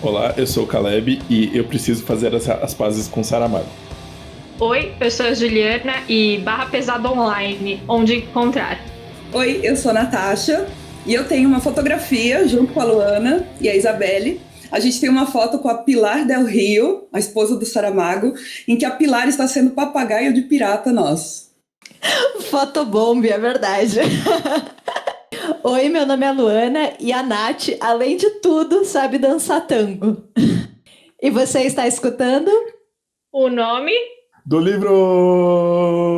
Olá, eu sou o Caleb e eu preciso fazer as pazes com Saramago. Oi, eu sou a Juliana e Barra Pesada Online, onde encontrar. Oi, eu sou a Natasha e eu tenho uma fotografia junto com a Luana e a Isabelle. A gente tem uma foto com a Pilar Del Rio, a esposa do Saramago, em que a Pilar está sendo papagaio de pirata nosso. Fotobomb, é verdade. Oi, meu nome é Luana e a Nath, além de tudo, sabe dançar tango. E você está escutando? O nome? Do livro!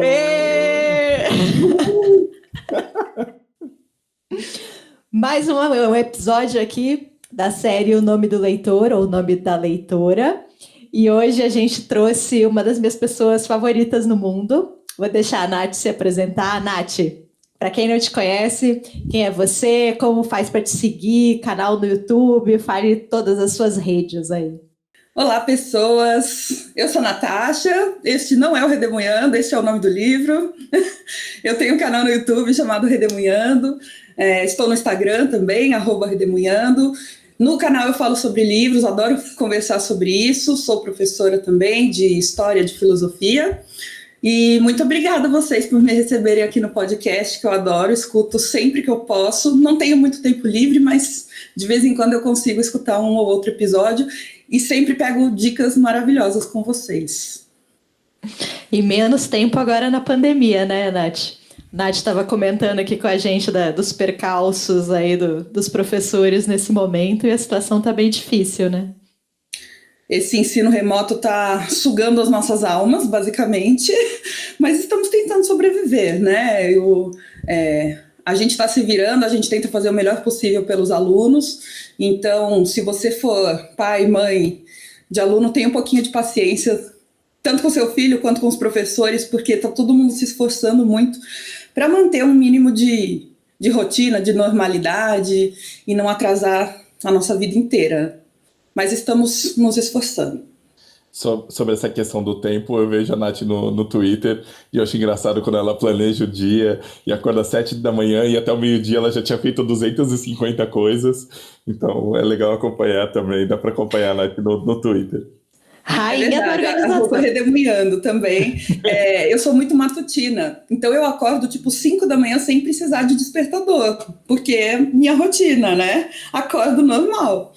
Mais um episódio aqui da série O Nome do Leitor, ou O Nome da Leitora. E hoje a gente trouxe uma das minhas pessoas favoritas no mundo. Vou deixar a Nath se apresentar. Nath, para quem não te conhece, quem é você, como faz para te seguir, canal no YouTube, fale todas as suas redes aí. Olá, pessoas! Eu sou a Natasha, este não é o Redemoinhando, este é o nome do livro. Eu tenho um canal no YouTube chamado Redemoinhando, estou no Instagram também, @Redemoinhando. No canal eu falo sobre livros, adoro conversar sobre isso, sou professora também de História, de Filosofia. E muito obrigada a vocês por me receberem aqui no podcast, que eu adoro, escuto sempre que eu posso. Não tenho muito tempo livre, mas de vez em quando eu consigo escutar um ou outro episódio e sempre pego dicas maravilhosas com vocês. E menos tempo agora na pandemia, né, Nath? Nath estava comentando aqui com a gente dos percalços aí dos professores nesse momento e a situação está bem difícil, né? Esse ensino remoto está sugando as nossas almas, basicamente, mas estamos tentando sobreviver, né? A gente está se virando, a gente tenta fazer o melhor possível pelos alunos. Então, se você for pai, mãe de aluno, tenha um pouquinho de paciência, tanto com seu filho quanto com os professores, porque está todo mundo se esforçando muito para manter um mínimo de rotina, de normalidade e não atrasar a nossa vida inteira. Mas estamos nos esforçando. Sobre essa questão do tempo, eu vejo a Nath no Twitter e eu acho engraçado quando ela planeja o dia e acorda às 7 da manhã e até o meio-dia ela já tinha feito 250 coisas. Então é legal acompanhar também, dá para acompanhar a Nath no Twitter. Rainha da organização. Eu estou redemoinhando também. Eu sou muito matutina, então eu acordo tipo 5 da manhã sem precisar de despertador, porque é minha rotina, né? Acordo normal.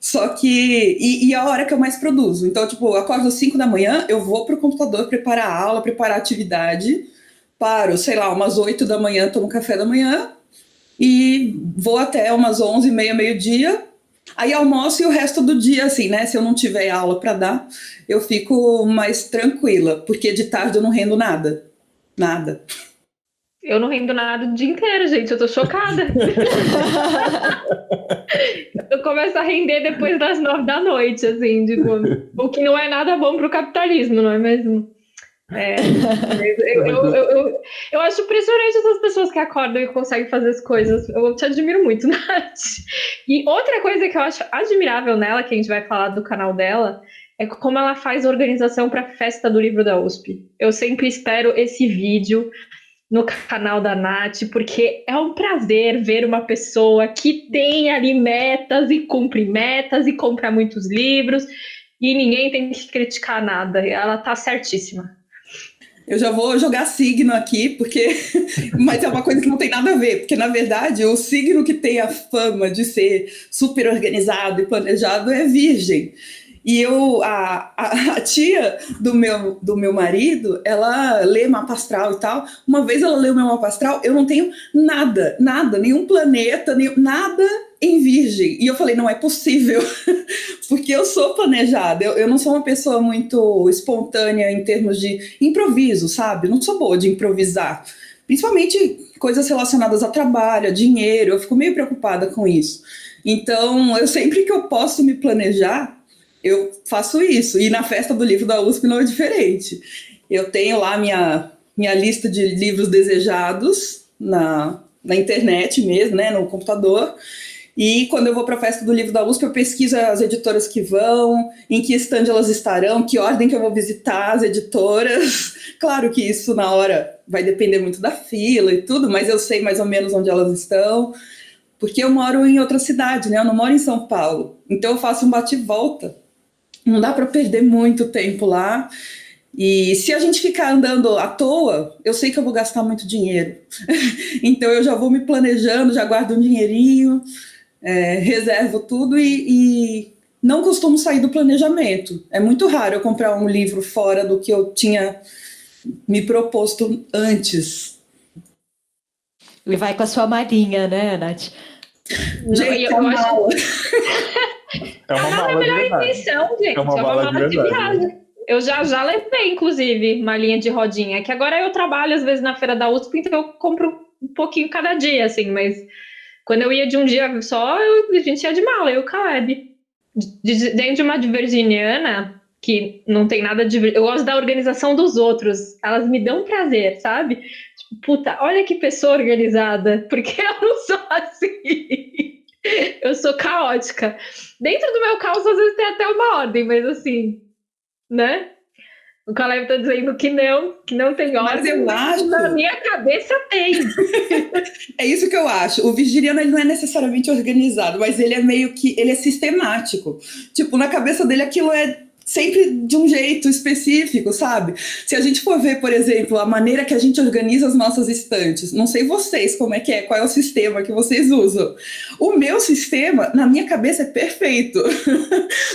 Só que... E a hora que eu mais produzo. Então, tipo, eu acordo às 5 da manhã, eu vou pro computador preparar a aula, preparar a atividade, paro, sei lá, umas 8 da manhã, tomo café da manhã e vou até umas 11h30, meio-dia. Aí almoço e o resto do dia, assim, né? Se eu não tiver aula para dar, eu fico mais tranquila, porque de tarde eu não rendo nada. Nada. Eu não rendo nada o dia inteiro, gente. Eu tô chocada. Eu começo a render depois das 9 da noite, assim, tipo, o que não é nada bom pro capitalismo, não é mesmo? Eu acho impressionante essas pessoas que acordam e conseguem fazer as coisas. Eu te admiro muito, Nath. E outra coisa que eu acho admirável nela, que a gente vai falar do canal dela, é como ela faz organização para a festa do livro da USP. Eu sempre espero esse vídeo no canal da Nath, porque é um prazer ver uma pessoa que tem ali metas e compra muitos livros e ninguém tem que criticar nada. Ela tá certíssima. Eu já vou jogar signo aqui, porque mas é uma coisa que não tem nada a ver, porque na verdade o signo que tem a fama de ser super organizado e planejado é Virgem. E a tia do meu marido, ela lê mapa astral e tal. Uma vez ela leu meu mapa astral, eu não tenho nada, nenhum planeta, nada em Virgem. E eu falei, não é possível, porque eu sou planejada. Eu não sou uma pessoa muito espontânea em termos de improviso, sabe? Eu não sou boa de improvisar. Principalmente coisas relacionadas a trabalho, a dinheiro. Eu fico meio preocupada com isso. Então, sempre que eu posso me planejar, eu faço isso, e na festa do livro da USP não é diferente. Eu tenho lá minha lista de livros desejados na internet mesmo, né, no computador, e quando eu vou para a festa do livro da USP eu pesquiso as editoras que vão, em que stand elas estarão, que ordem que eu vou visitar as editoras. Claro que isso na hora vai depender muito da fila e tudo, mas eu sei mais ou menos onde elas estão. porque eu moro em outra cidade, né? Eu não moro em São Paulo. Então eu faço um bate e volta. Não dá para perder muito tempo lá. E se a gente ficar andando à toa, eu sei que eu vou gastar muito dinheiro. Então eu já vou me planejando, já guardo um dinheirinho, reservo tudo e não costumo sair do planejamento. É muito raro eu comprar um livro fora do que eu tinha me proposto antes. E vai com a sua malinha, né, Nath? Gente, eu acho... É uma a mala é a mala de melhor verdade. intenção, gente. É uma mala de verdade. viagem. Eu já levei, inclusive, malinha de rodinha, que agora eu trabalho, às vezes, na feira da USP, então eu compro um pouquinho cada dia, assim, mas quando eu ia de um dia só, a gente ia de mala, eu e o Caleb. Dentro de uma de virginiana, que não tem nada de... Eu gosto da organização dos outros, elas me dão prazer, sabe? Tipo, puta, olha que pessoa organizada, porque eu não sou assim. Eu sou caótica. Dentro do meu caos, às vezes tem até uma ordem, mas assim, né? O Caleb tá dizendo que não tem ordem. Mas eu acho... Na minha cabeça tem. É isso que eu acho. O virginiano ele não é necessariamente organizado, mas ele é meio que... Ele é sistemático. Tipo, na cabeça dele aquilo é sempre de um jeito específico, sabe? Se a gente for ver, por exemplo, a maneira que a gente organiza as nossas estantes, não sei vocês como é que é, qual é o sistema que vocês usam. O meu sistema, na minha cabeça, é perfeito.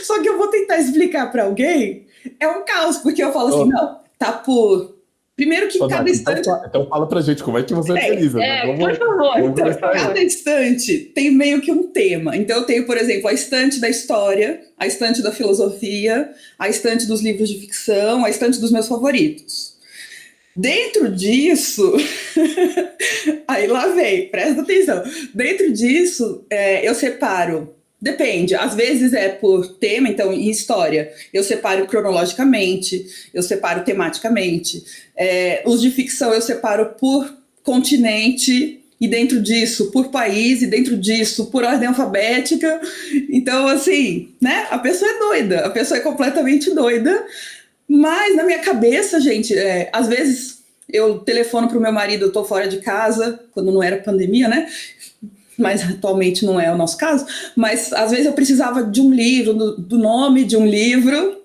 Só que eu vou tentar explicar para alguém, é um caos, porque eu falo assim, não, tá por... Primeiro que cada Nath, estante... então fala pra gente como é que você organiza. Por favor. Então, cada estante tem meio que um tema. Então, eu tenho, por exemplo, a estante da história, a estante da filosofia, a estante dos livros de ficção, a estante dos meus favoritos. Dentro disso, aí lá vem, presta atenção. Dentro disso, eu separo, depende, às vezes é por tema, então em história eu separo cronologicamente, eu separo tematicamente. Os de ficção eu separo por continente, e dentro disso por país, e dentro disso por ordem alfabética. Então, assim, né? A pessoa é doida, a pessoa é completamente doida. Mas na minha cabeça, gente, às vezes eu telefono pro meu marido, eu tô fora de casa, quando não era pandemia, né? Mas atualmente não é o nosso caso. Mas às vezes eu precisava de um livro, do nome de um livro,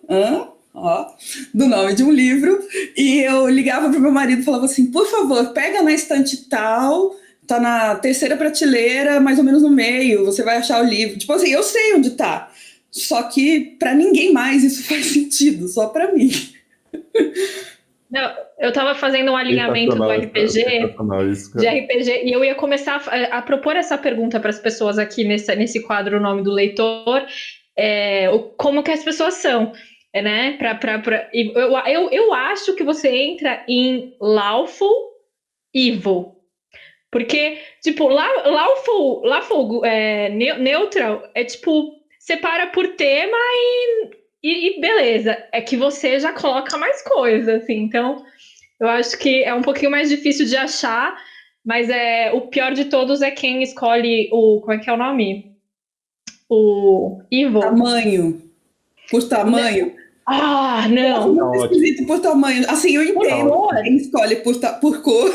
do nome de um livro, e eu ligava pro meu marido e falava assim, por favor, pega na estante tal, tá na terceira prateleira, mais ou menos no meio, você vai achar o livro. Tipo assim, eu sei onde tá. Só que para ninguém mais isso faz sentido, só para mim. Não, eu estava fazendo um alinhamento do RPG, de RPG, e eu ia começar a propor essa pergunta para as pessoas aqui nesse quadro, o nome do leitor, como que as pessoas são, né? Eu acho que você entra em lawful evil, porque, tipo, lawful neutral é tipo, separa por tema e beleza, é que você já coloca mais coisa, assim, então eu acho que é um pouquinho mais difícil de achar, mas o pior de todos é quem escolhe como é que é o nome? O evil. Tamanho. Por tamanho. Ah, não. É muito esquisito por tamanho. Assim, eu entendo quem escolhe por cor,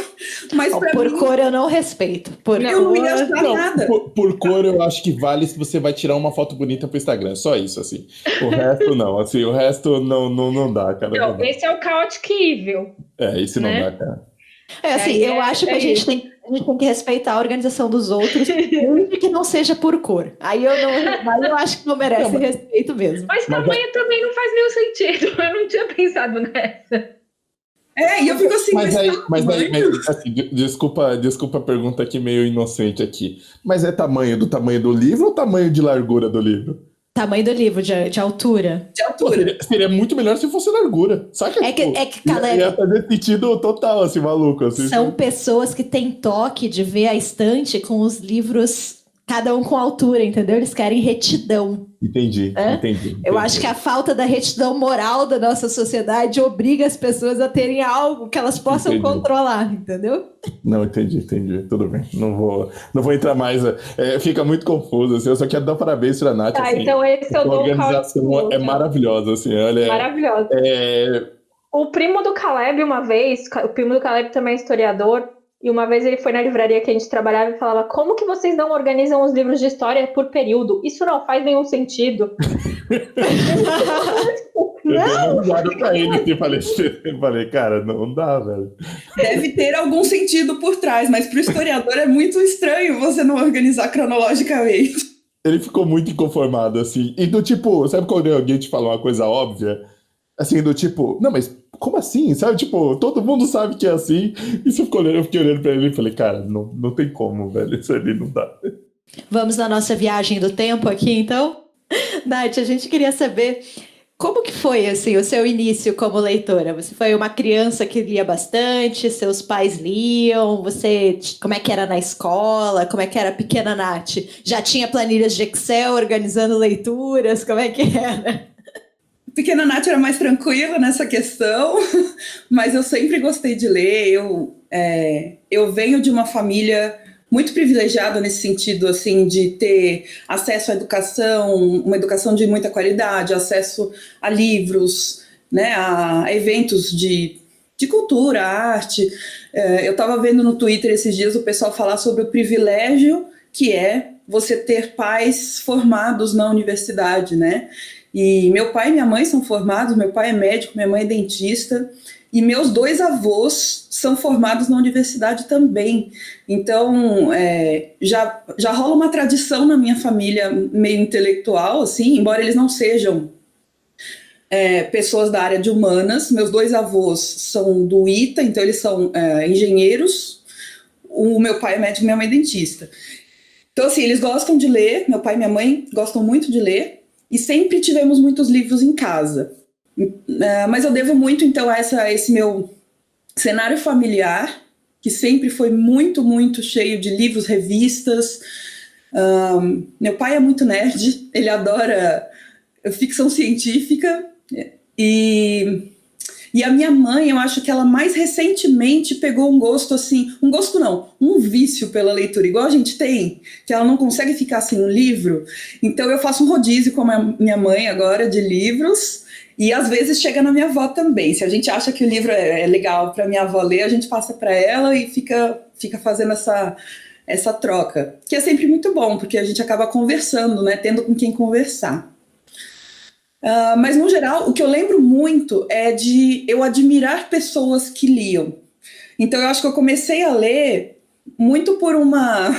mas por mim, cor eu não respeito. Eu não ia achar nada. Por cor eu acho que vale se você vai tirar uma foto bonita pro Instagram. Só isso, assim. O resto não. Assim, o resto não dá, cara. Não, esse é o Chaotic Evil. Esse não dá, cara. Eu acho que a gente tem que respeitar a organização dos outros, desde que não seja por cor. Aí eu acho que não merece respeito mesmo. Mas tamanho também não faz nenhum sentido. Eu não tinha pensado nessa. E eu fico assim, mas assim, desculpa a pergunta aqui meio inocente aqui. Mas é tamanho do livro ou tamanho de largura do livro? Tamanho do livro, de altura. De altura. Seria muito melhor se fosse largura. Saca? Ia fazer sentido total, assim, maluco. Assim, são pessoas que têm toque de ver a estante com os livros, cada um com altura, entendeu? Eles querem retidão. Entendi. Eu acho que a falta da retidão moral da nossa sociedade obriga as pessoas a terem algo que elas possam controlar, entendeu? Não, entendi. Tudo bem. Não vou entrar mais. Fica muito confuso, assim. Eu só quero dar parabéns pra Nath. Tá, assim, então esse eu dou o organização é maravilhosa, assim. Maravilhosa. O primo do Caleb, uma vez, o primo do Caleb também é historiador, E uma vez ele foi na livraria que a gente trabalhava e falava: como que vocês não organizam os livros de história por período? Isso não faz nenhum sentido. Eu dei uma risada pra ele assim, falei, cara, não dá, velho. Deve ter algum sentido por trás, mas para o historiador é muito estranho você não organizar cronologicamente. Ele ficou muito inconformado, assim. E do tipo, sabe quando alguém te fala uma coisa óbvia? Assim, do tipo, não, mas como assim? Sabe, tipo, todo mundo sabe que é assim. E você ficou olhando, eu fiquei olhando pra ele e falei, cara, não tem como, velho. Isso ali não dá. Vamos na nossa viagem do tempo aqui, então? Nath, a gente queria saber como que foi, assim, o seu início como leitora? Você foi uma criança que lia bastante, seus pais liam, como é que era na escola, como é que era a pequena Nath? Já tinha planilhas de Excel organizando leituras, como é que era? Pequena Nath era mais tranquila nessa questão, mas eu sempre gostei de ler. Eu venho de uma família muito privilegiada nesse sentido, assim, de ter acesso à educação, uma educação de muita qualidade, acesso a livros, né, a eventos de cultura, arte. Eu estava vendo no Twitter esses dias o pessoal falar sobre o privilégio que é você ter pais formados na universidade, né? E meu pai e minha mãe são formados, meu pai é médico, minha mãe é dentista, e meus 2 avós são formados na universidade também. Então, já rola uma tradição na minha família meio intelectual, assim, embora eles não sejam pessoas da área de humanas. Meus 2 avós são do ITA, então eles são engenheiros. O meu pai é médico, minha mãe é dentista. Então, assim, eles gostam de ler, meu pai e minha mãe gostam muito de ler, e sempre tivemos muitos livros em casa. Mas eu devo muito, então, a esse meu cenário familiar, que sempre foi muito, muito cheio de livros, revistas. Meu pai é muito nerd, ele adora ficção científica, e a minha mãe, eu acho que ela mais recentemente pegou um gosto assim, um gosto não, um vício pela leitura, igual a gente tem, que ela não consegue ficar sem um livro. Então eu faço um rodízio com a minha mãe agora de livros, e às vezes chega na minha avó também. Se a gente acha que o livro é legal para minha avó ler, a gente passa para ela e fica fazendo essa troca, que é sempre muito bom, porque a gente acaba conversando, né, tendo com quem conversar. Mas, no geral, o que eu lembro muito é de eu admirar pessoas que liam. Então, eu acho que eu comecei a ler muito por uma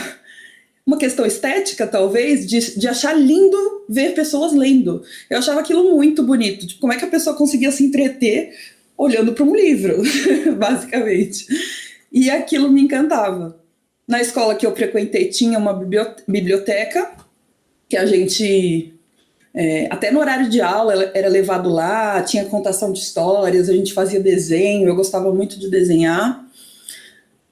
questão estética, talvez, de achar lindo ver pessoas lendo. Eu achava aquilo muito bonito. Tipo, como é que a pessoa conseguia se entreter olhando para um livro, basicamente. E aquilo me encantava. Na escola que eu frequentei tinha uma biblioteca que a gente... até no horário de aula era levado lá, tinha contação de histórias, a gente fazia desenho, eu gostava muito de desenhar.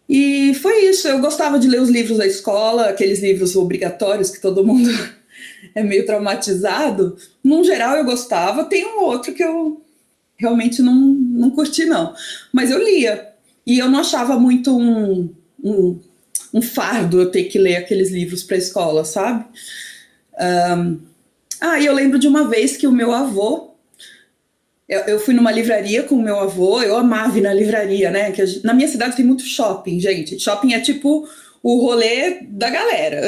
E foi isso, eu gostava de ler os livros da escola, aqueles livros obrigatórios que todo mundo é meio traumatizado. Num geral eu gostava, tem um outro que eu realmente não curti não, mas eu lia. E eu não achava muito um fardo eu ter que ler aqueles livros para a escola, sabe? E eu lembro de uma vez que o meu avô... Eu fui numa livraria com o meu avô, eu amava ir na livraria, né? Na minha cidade tem muito shopping, gente. Shopping é tipo o rolê da galera.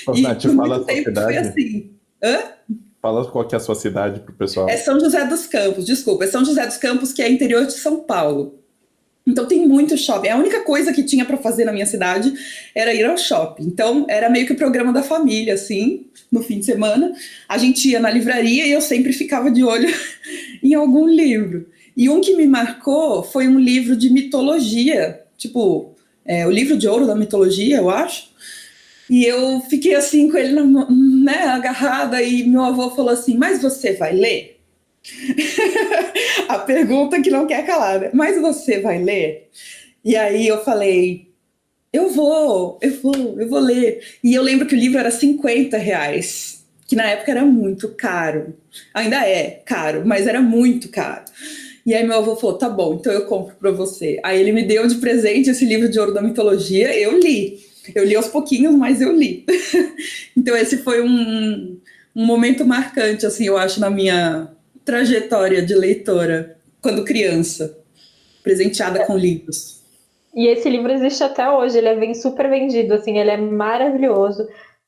Ô, Nath, fala a sua cidade. Foi assim. Fala qual que é a sua cidade pro pessoal. É São José dos Campos, desculpa. É São José dos Campos, que é interior de São Paulo. Então tem muito shopping. A única coisa que tinha para fazer na minha cidade era ir ao shopping. Então era meio que o programa da família, assim, no fim de semana. A gente ia na livraria e eu sempre ficava de olho em algum livro. E um que me marcou foi um livro de mitologia, tipo, o livro de ouro da mitologia, eu acho. E eu fiquei assim com ele, né, agarrada, e meu avô falou assim: mas você vai ler? A pergunta que não quer calar, né? Mas você vai ler? E aí eu falei: eu vou ler. E eu lembro que o livro era R$50, que na época era muito caro. Ainda é caro, mas era muito caro. E aí meu avô falou: tá bom, então eu compro para você. Aí ele me deu de presente esse livro de ouro da mitologia, eu li. Eu li aos pouquinhos, mas eu li. Então esse foi um momento marcante, assim, eu acho, na minha trajetória de leitora, quando criança, presenteada com livros. E esse livro existe até hoje, ele é super vendido, assim, ele é maravilhoso,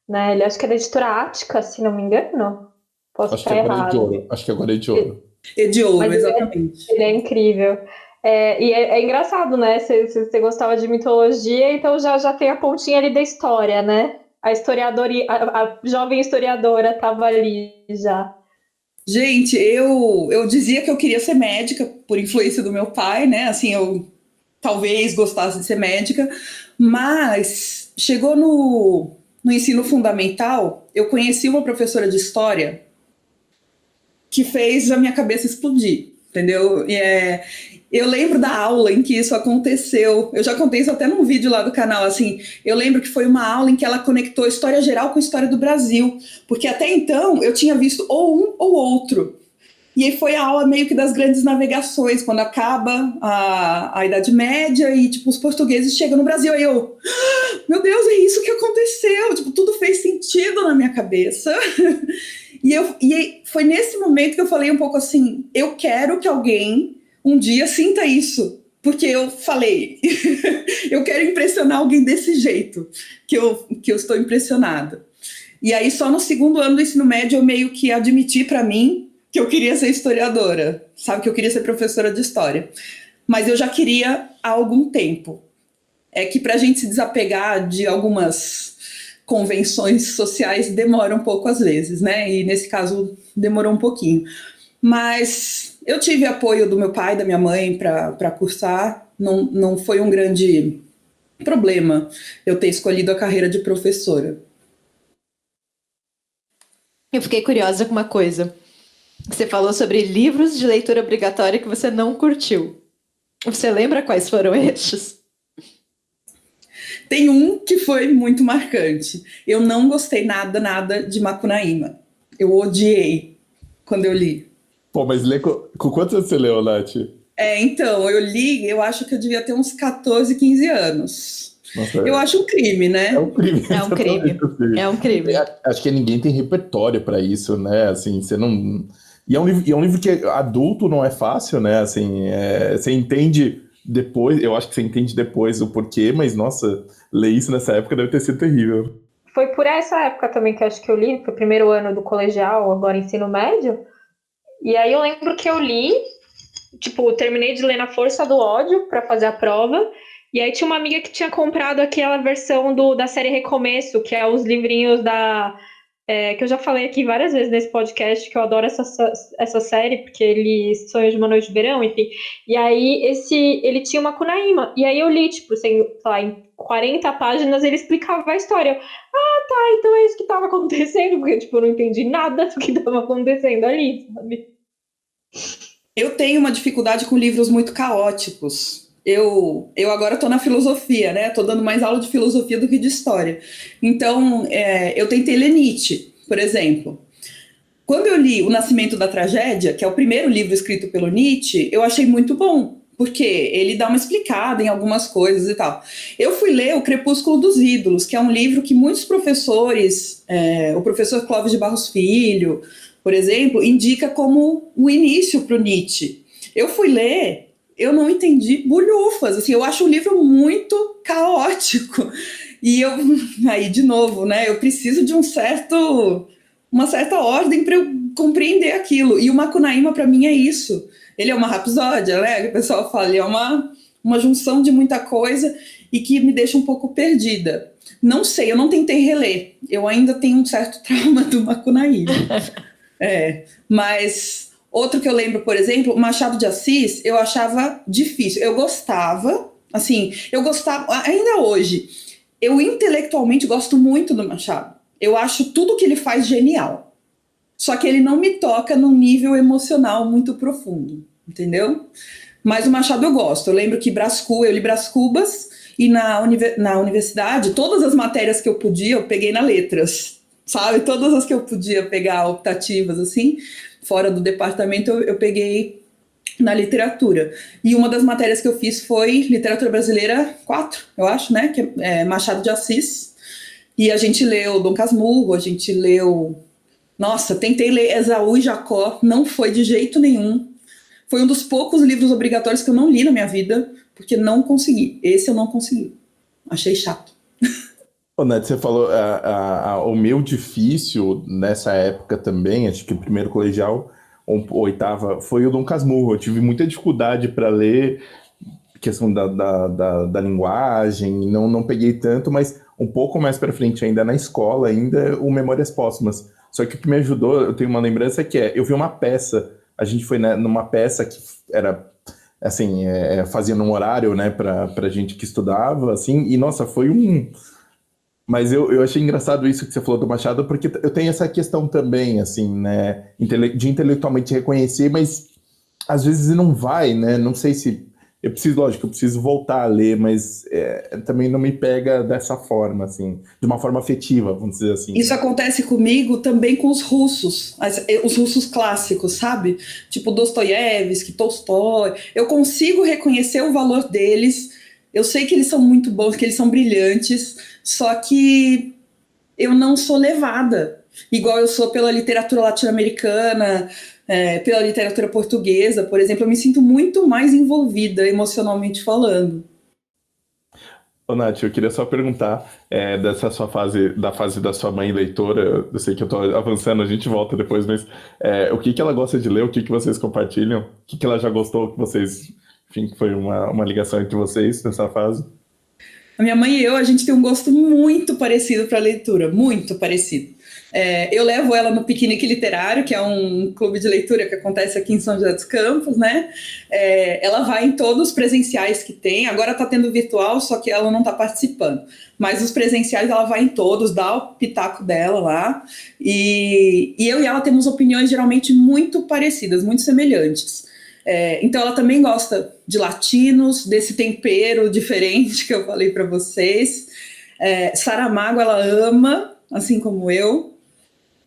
né? Ele acho que é da editora Ática, se não me engano. Posso Acho que estar agora é de errado. ouro. Acho que agora é de ouro. É de ouro, Mas exatamente. ele é incrível. E é engraçado, né? Você gostava de mitologia, então já tem a pontinha ali da história, né? A historiadora, a jovem historiadora estava ali já. Gente, eu dizia que eu queria ser médica por influência do meu pai, né? Assim, eu talvez gostasse de ser médica, mas chegou no ensino fundamental, eu conheci uma professora de história que fez a minha cabeça explodir, entendeu? Eu lembro da aula em que isso aconteceu. Eu já contei isso até num vídeo lá do canal, assim. Eu lembro que foi uma aula em que ela conectou história geral com história do Brasil, porque até então eu tinha visto ou um ou outro. E aí foi a aula meio que das grandes navegações, quando acaba a Idade Média e, tipo, os portugueses chegam no Brasil. Aí eu, meu Deus, é isso que aconteceu. Tipo, tudo fez sentido na minha cabeça. E foi nesse momento que eu falei um pouco assim, eu quero que alguém um dia sinta isso. Porque eu falei, eu quero impressionar alguém desse jeito, que eu estou impressionada. E aí só no segundo ano do ensino médio eu meio que admiti para mim que eu queria ser historiadora, sabe? Que eu queria ser professora de história. Mas eu já queria há algum tempo. É que para a gente se desapegar de algumas convenções sociais demora um pouco às vezes, né? E nesse caso demorou um pouquinho. Mas eu tive apoio do meu pai e da minha mãe para cursar. Não foi um grande problema eu ter escolhido a carreira de professora. Eu fiquei curiosa com uma coisa. Você falou sobre livros de leitura obrigatória que você não curtiu. Você lembra quais foram estes? Tem um que foi muito marcante. Eu não gostei nada de Macunaíma. Eu odiei quando eu li. Pô, mas com quantos anos você leu, Nath? Então, eu li, eu acho que eu devia ter uns 14, 15 anos. Nossa, Eu acho um crime, né? é um crime. É um crime. exatamente assim. É um crime. Acho que ninguém tem repertório para isso, né? Assim, você não. E é um livro que adulto não é fácil, né? Assim, você entende depois, eu acho que você entende depois o porquê, mas nossa, ler isso nessa época deve ter sido terrível. Foi por essa época também que eu acho que eu li, foi o primeiro ano do colegial, agora ensino médio. E aí eu lembro que eu li, tipo, terminei de ler Na Força do Ódio para fazer a prova. E aí tinha uma amiga que tinha comprado aquela versão da série Recomeço, que é os livrinhos que eu já falei aqui várias vezes nesse podcast, que eu adoro essa série, porque ele Sonhos de uma Noite de Verão, enfim. E aí ele tinha uma Macunaíma. E aí eu li, tipo, sei lá, em 40 páginas ele explicava a história. Ah, tá, então é isso que tava acontecendo, porque, tipo, eu não entendi nada do que tava acontecendo ali, sabe? Eu tenho uma dificuldade com livros muito caóticos. Eu agora estou na filosofia, né? Estou dando mais aula de filosofia do que de história. Então, eu tentei ler Nietzsche, por exemplo. Quando eu li O Nascimento da Tragédia, que é o primeiro livro escrito pelo Nietzsche, eu achei muito bom, porque ele dá uma explicada em algumas coisas e tal. Eu fui ler O Crepúsculo dos Ídolos, que é um livro que muitos professores, o professor Clóvis de Barros Filho, por exemplo, indica como um início para o Nietzsche. Eu fui ler, eu não entendi bulhufas, assim, eu acho o livro muito caótico. E aí, de novo, né, eu preciso de uma certa ordem para eu compreender aquilo. E o Macunaíma, para mim, é isso. Ele é uma rapsódia, né, que o pessoal fala, ele é uma junção de muita coisa e que me deixa um pouco perdida. Não sei, eu não tentei reler. Eu ainda tenho um certo trauma do Macunaíma. Mas outro que eu lembro, por exemplo, Machado de Assis, eu achava difícil. Eu gostava, ainda hoje, eu intelectualmente gosto muito do Machado. Eu acho tudo que ele faz genial. Só que ele não me toca num nível emocional muito profundo, entendeu? Mas o Machado eu gosto. Eu lembro que eu li Brás Cubas e na universidade, todas as matérias que eu podia, eu peguei na letras. Sabe, todas as que eu podia pegar optativas, assim, fora do departamento, eu peguei na literatura. E uma das matérias que eu fiz foi Literatura Brasileira 4, eu acho, né, que é Machado de Assis. E a gente leu Dom Casmurro, a gente leu... Nossa, tentei ler Esaú e Jacó, não foi de jeito nenhum. Foi um dos poucos livros obrigatórios que eu não li na minha vida, porque não consegui. Esse eu não consegui. Achei chato. Ô, Nath, você falou o meu difícil nessa época também, acho que o primeiro colegial, ou oitava, foi o Dom Casmurro. Eu tive muita dificuldade para ler, questão da linguagem, não peguei tanto, mas um pouco mais para frente ainda na escola, ainda o Memórias Póstumas. Só que o que me ajudou, eu tenho uma lembrança que eu vi uma peça, a gente foi numa peça que era, assim, fazia num horário, né, pra gente que estudava, assim, e nossa, foi um... Mas eu achei engraçado isso que você falou do Machado, porque eu tenho essa questão também, assim, né, de intelectualmente reconhecer, mas às vezes não vai, né, não sei se... Eu preciso voltar a ler, mas também não me pega dessa forma, assim, de uma forma afetiva, vamos dizer assim. Isso acontece comigo também com os russos clássicos, sabe? Tipo Dostoiévski, Tolstói. Eu consigo reconhecer o valor deles, eu sei que eles são muito bons, que eles são brilhantes, só que eu não sou levada, igual eu sou pela literatura latino-americana, pela literatura portuguesa, por exemplo. Eu me sinto muito mais envolvida emocionalmente falando. Ô, Nath, eu queria só perguntar dessa sua fase, da fase da sua mãe leitora, eu sei que eu tô avançando, a gente volta depois, mas o que ela gosta de ler, o que vocês compartilham, o que ela já gostou, que vocês, enfim, que foi uma ligação entre vocês nessa fase? A minha mãe e eu, a gente tem um gosto muito parecido para leitura, muito parecido. Eu levo ela no Piquenique Literário, que é um clube de leitura que acontece aqui em São José dos Campos, né? Ela vai em todos os presenciais que tem, agora está tendo virtual, só que ela não está participando. Mas os presenciais ela vai em todos, dá o pitaco dela lá. E eu e ela temos opiniões geralmente muito parecidas, muito semelhantes. Então ela também gosta de latinos, desse tempero diferente que eu falei para vocês. Saramago ela ama, assim como eu.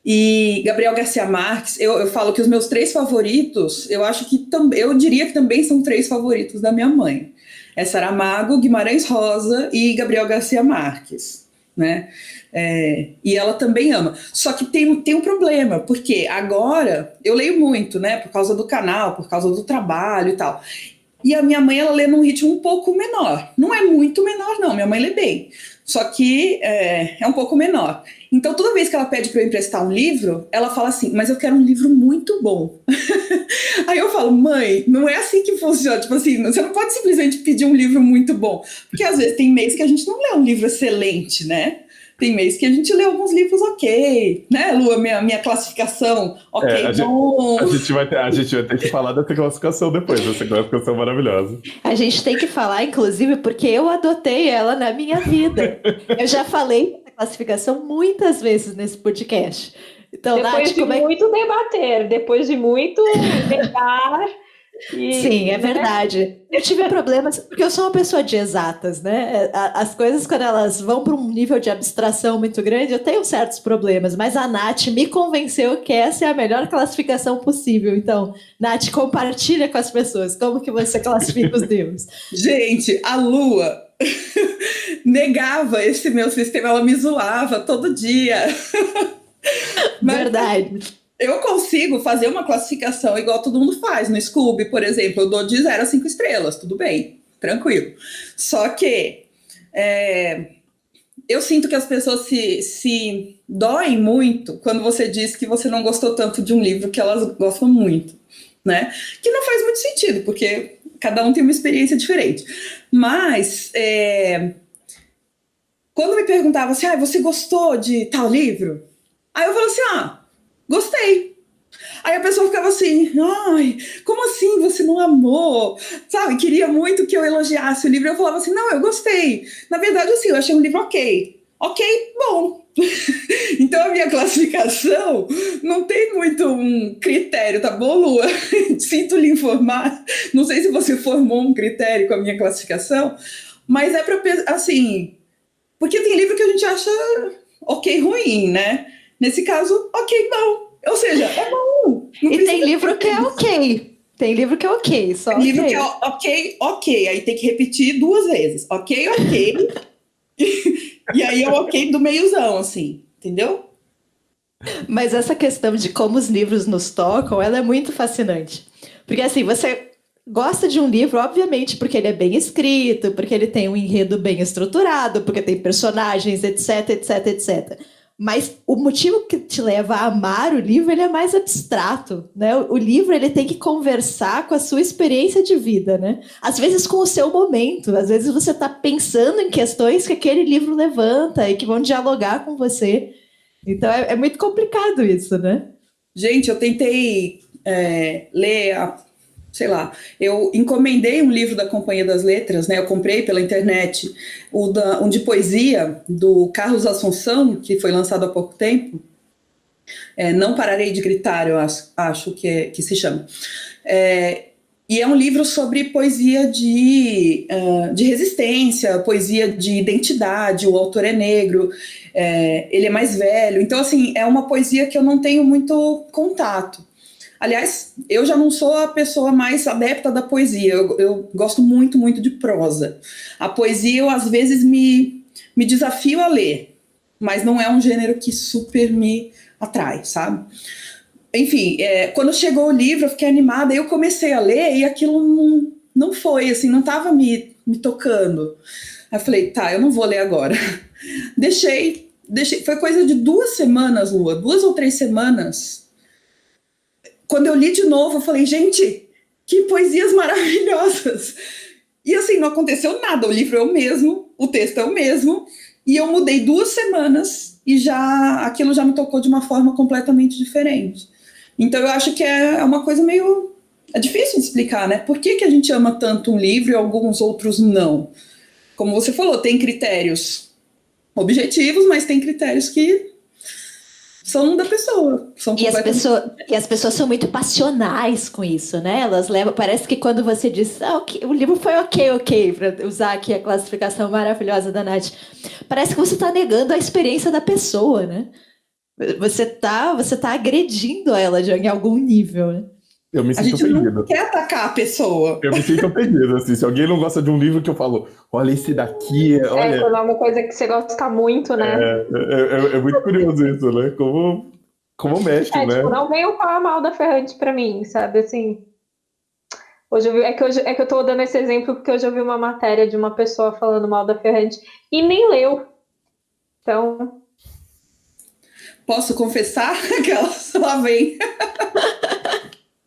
E Gabriel Garcia Marques, eu falo que os meus 3 favoritos, eu diria que também são 3 favoritos da minha mãe. Saramago, Guimarães Rosa e Gabriel Garcia Marques, né? E ela também ama. Só que tem um problema, porque agora eu leio muito, né? Por causa do canal, por causa do trabalho e tal. E a minha mãe, ela lê num ritmo um pouco menor. Não é muito menor, não. Minha mãe lê bem. Só que é um pouco menor. Então, toda vez que ela pede para eu emprestar um livro, ela fala assim, mas eu quero um livro muito bom. Aí eu falo, mãe, não é assim que funciona. Tipo assim, você não pode simplesmente pedir um livro muito bom. Porque às vezes tem mês que a gente não lê um livro excelente, né? Tem mês que a gente lê alguns livros ok, né, Lu? Minha classificação, ok, bom. A gente vai ter que falar dessa classificação depois, essa classificação maravilhosa. A gente tem que falar, inclusive, porque eu adotei ela na minha vida. Eu já falei dessa classificação muitas vezes nesse podcast. Então, depois Nath, de muito debater, depois de muito debater... Sim, é verdade. Eu tive problemas, porque eu sou uma pessoa de exatas, né? As coisas, quando elas vão para um nível de abstração muito grande, eu tenho certos problemas, mas a Nath me convenceu que essa é a melhor classificação possível. Então, Nath, compartilha com as pessoas como que você classifica os livros. Gente, a Lua negava esse meu sistema, ela me zoava todo dia. Verdade. Eu consigo fazer uma classificação igual todo mundo faz no Scooby, por exemplo. Eu dou de 0 a 5 estrelas, tudo bem, tranquilo. Só que eu sinto que as pessoas se doem muito quando você diz que você não gostou tanto de um livro que elas gostam muito, né? Que não faz muito sentido, porque cada um tem uma experiência diferente. Mas quando me perguntavam assim, você gostou de tal livro? Aí eu falo assim, gostei. Aí a pessoa ficava assim, ai, como assim você não amou? Sabe, queria muito que eu elogiasse o livro. Eu falava assim, não, eu gostei. Na verdade, assim, eu achei um livro ok. Ok, bom. Então a minha classificação não tem muito um critério, tá bom, Lua? Sinto lhe informar. Não sei se você formou um critério com a minha classificação, mas é pra, assim, porque tem livro que a gente acha ok, ruim, né? Nesse caso, ok, bom. Ou seja, é bom. E tem livro que é ok. Tem livro que é ok, só tem livro que é ok. Aí tem que repetir 2 vezes. Ok. E aí é o ok do meiozão, assim. Entendeu? Mas essa questão de como os livros nos tocam, ela é muito fascinante. Porque assim, você gosta de um livro, obviamente, porque ele é bem escrito, porque ele tem um enredo bem estruturado, porque tem personagens, etc, etc, etc. Mas o motivo que te leva a amar o livro, ele é mais abstrato, né? O livro, ele tem que conversar com a sua experiência de vida, né? Às vezes com o seu momento, às vezes você está pensando em questões que aquele livro levanta e que vão dialogar com você. Então é muito complicado isso, né? Gente, eu tentei ler, sei lá, eu encomendei um livro da Companhia das Letras, né? Eu comprei pela internet um de poesia do Carlos Assunção, que foi lançado há pouco tempo. Não Pararei de Gritar, eu acho que se chama. E é um livro sobre poesia de resistência, poesia de identidade. O autor é negro, ele é mais velho. Então, assim, é uma poesia que eu não tenho muito contato. Aliás, eu já não sou a pessoa mais adepta da poesia. Eu gosto muito, muito de prosa. A poesia, eu, às vezes, me desafio a ler, mas não é um gênero que super me atrai, sabe? Enfim, quando chegou o livro, eu fiquei animada, aí eu comecei a ler e aquilo não foi, assim, não estava me tocando. Aí eu falei, tá, eu não vou ler agora. Deixei, foi coisa de 2 semanas, Lua, 2 ou 3 semanas. Quando eu li de novo, eu falei, gente, que poesias maravilhosas. E assim, não aconteceu nada, o livro é o mesmo, o texto é o mesmo, e eu mudei 2 semanas e aquilo já me tocou de uma forma completamente diferente. Então eu acho que é uma coisa meio... É difícil de explicar, né? Por que a gente ama tanto um livro e alguns outros não? Como você falou, tem critérios objetivos, mas tem critérios que são da pessoa. E as pessoas são muito passionais com isso, né? Elas levam... Parece que quando você diz o livro foi ok, para usar aqui a classificação maravilhosa da Nath, parece que você está negando a experiência da pessoa, né? Você tá agredindo ela em algum nível, né? Eu me A sinto gente não ofendido. quer atacar a pessoa. Eu me sinto ofendido, assim. Se alguém não gosta de um livro que eu falo, olha esse daqui, olha... quando é uma coisa que você gosta muito, né? É muito curioso isso, né? Como mexe, né? Tipo, não venham falar mal da Ferrante pra mim, sabe? Assim, hoje eu tô dando esse exemplo porque hoje eu vi uma matéria de uma pessoa falando mal da Ferrante e nem leu. Então... Posso confessar que ela lá vem.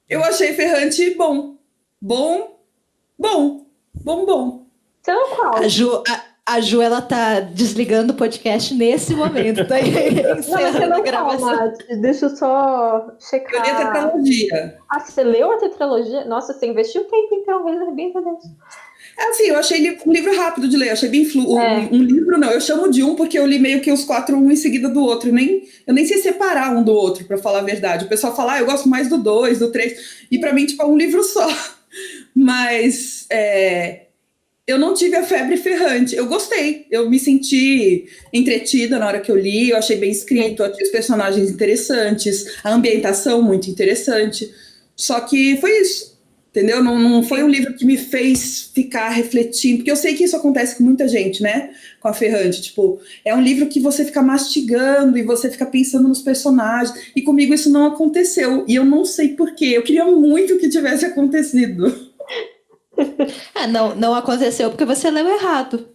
Eu achei Ferrante bom. Então, qual? A Ju, ela tá desligando o podcast nesse momento. Tá encerrando a gravação. Deixa eu só checar. Eu li a tetralogia. Ah, você leu a tetralogia? Nossa, você investiu tempo, então. Bem, Deus. Assim, eu achei um livro rápido de ler. Eu achei bem um livro, não. Eu chamo de um porque eu li meio que os 4, um em seguida do outro. Eu nem sei separar um do outro, pra falar a verdade. O pessoal fala, eu gosto mais do 2, do 3. E pra mim, tipo, é um livro só. Mas... eu não tive a febre Ferrante. Eu gostei. Eu me senti entretida na hora que eu li. Eu achei bem escrito. Achei os personagens interessantes. A ambientação muito interessante. Só que foi isso. Entendeu? Não foi um livro que me fez ficar refletindo. Porque eu sei que isso acontece com muita gente, né? Com a Ferrante. Tipo, é um livro que você fica mastigando e você fica pensando nos personagens. E comigo isso não aconteceu. E eu não sei por quê. Eu queria muito que tivesse acontecido. Não aconteceu porque você leu errado.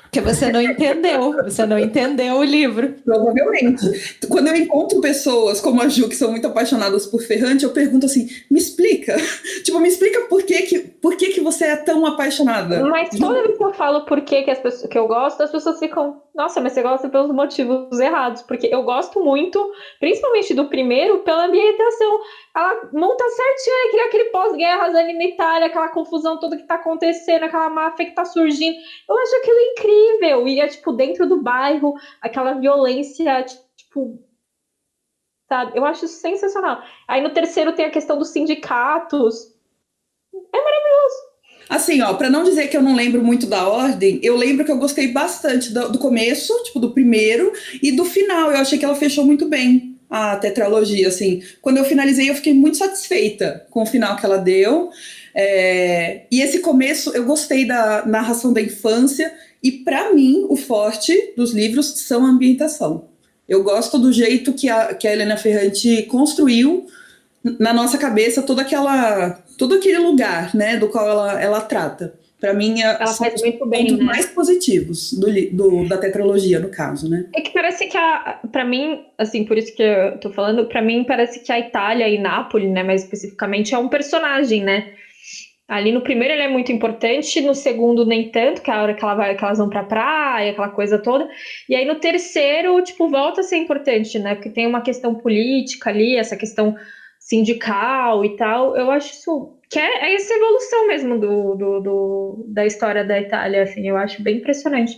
Porque você não entendeu. Você não entendeu o livro. Provavelmente. Quando eu encontro pessoas como a Ju, que são muito apaixonadas por Ferrante, eu pergunto assim, me explica. Tipo, me explica por que você é tão apaixonada. Mas toda vez que eu falo por que que eu gosto, as pessoas ficam, nossa, mas você gosta pelos motivos errados. Porque eu gosto muito, principalmente do primeiro, pela ambientação. Ela monta certinho aquele pós-guerra ali na Itália, aquela confusão toda que tá acontecendo, aquela máfia que tá surgindo. Eu acho aquilo incrível. E é, tipo, dentro do bairro, aquela violência, tipo... Sabe? Eu acho isso sensacional. Aí no terceiro tem a questão dos sindicatos. É maravilhoso. Assim, ó, pra não dizer que eu não lembro muito da ordem, eu lembro que eu gostei bastante do começo, tipo, do primeiro, e do final. Eu achei que ela fechou muito bem a tetralogia, assim. Quando eu finalizei, eu fiquei muito satisfeita com o final que ela deu. E esse começo, eu gostei da narração da infância, e pra mim, o forte dos livros são a ambientação. Eu gosto do jeito que a Helena Ferrante construiu na nossa cabeça toda aquela todo aquele lugar, né, do qual ela trata. Para mim, Ela são faz os muito bem, pontos né? mais positivos da tetralogia, no caso, né? É que parece que pra mim, assim, por isso que eu tô falando, pra mim parece que a Itália e Nápoles, né, mais especificamente, é um personagem, né? Ali no primeiro ele é muito importante, no segundo nem tanto, que é a hora que que elas vão pra praia, aquela coisa toda. E aí no terceiro, tipo, volta a ser importante, né? Porque tem uma questão política ali, essa questão sindical e tal. Eu acho isso que é essa evolução mesmo da história da Itália, assim, eu acho bem impressionante.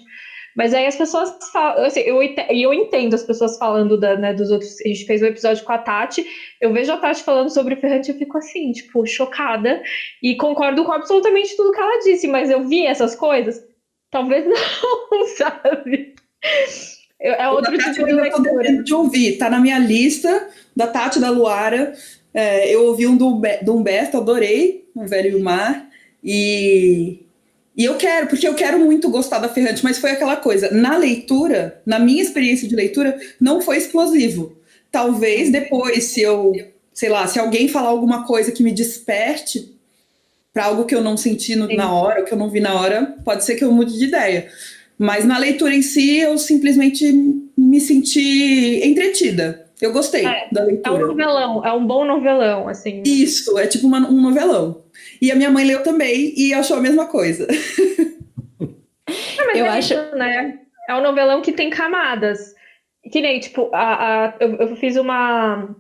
Mas aí as pessoas falam, assim, eu entendo as pessoas falando né, dos outros. A gente fez um episódio com a Tati, eu vejo a Tati falando sobre o Ferrante e eu fico assim, tipo, chocada. E concordo com absolutamente tudo que ela disse, mas eu vi essas coisas? Talvez não, sabe? É O da outro Tati tipo eu de ainda tô leitura. devendo de ouvir, tá na minha lista, da Tati e da Luara. Eu ouvi um do Humberto, adorei, O Velho e o Mar, e eu quero, porque eu quero muito gostar da Ferrante, mas foi aquela coisa, na leitura, na minha experiência de leitura, não foi explosivo. Talvez depois, sei lá, se alguém falar alguma coisa que me desperte para algo que eu não senti na hora, que eu não vi na hora, pode ser que eu mude de ideia. Mas na leitura em si, eu simplesmente me senti entretida. Eu gostei da É um leitura. novelão, é um bom novelão, assim. Isso, é tipo um novelão. E a minha mãe leu também e achou a mesma coisa. Mas Eu é acho. isso, né? É um novelão que tem camadas. Que nem, tipo, eu fiz uma.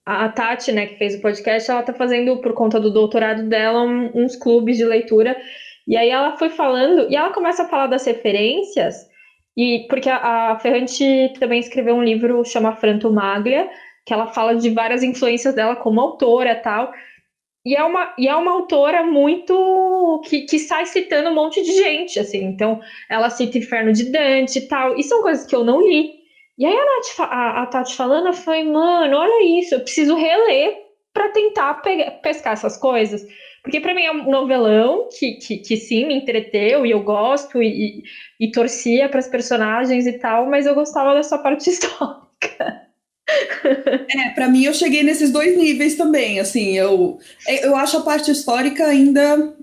A Tati, né, que fez o podcast, ela tá fazendo, por conta do doutorado dela, uns clubes de leitura. E aí ela foi falando, e ela começa a falar das referências, e porque a Ferrante também escreveu um livro chama Franto Maglia, que ela fala de várias influências dela como autora e tal. E é uma autora muito que sai citando um monte de gente, assim. Então, ela cita Inferno de Dante e tal. E são coisas que eu não li. E aí a Tati falando, eu falei, mano, olha isso, eu preciso reler para tentar pescar essas coisas. Porque para mim é um novelão que sim, me entreteu e eu gosto e torcia para as personagens e tal, mas eu gostava dessa parte histórica. Para mim, eu cheguei nesses dois níveis também. Assim, eu acho a parte histórica ainda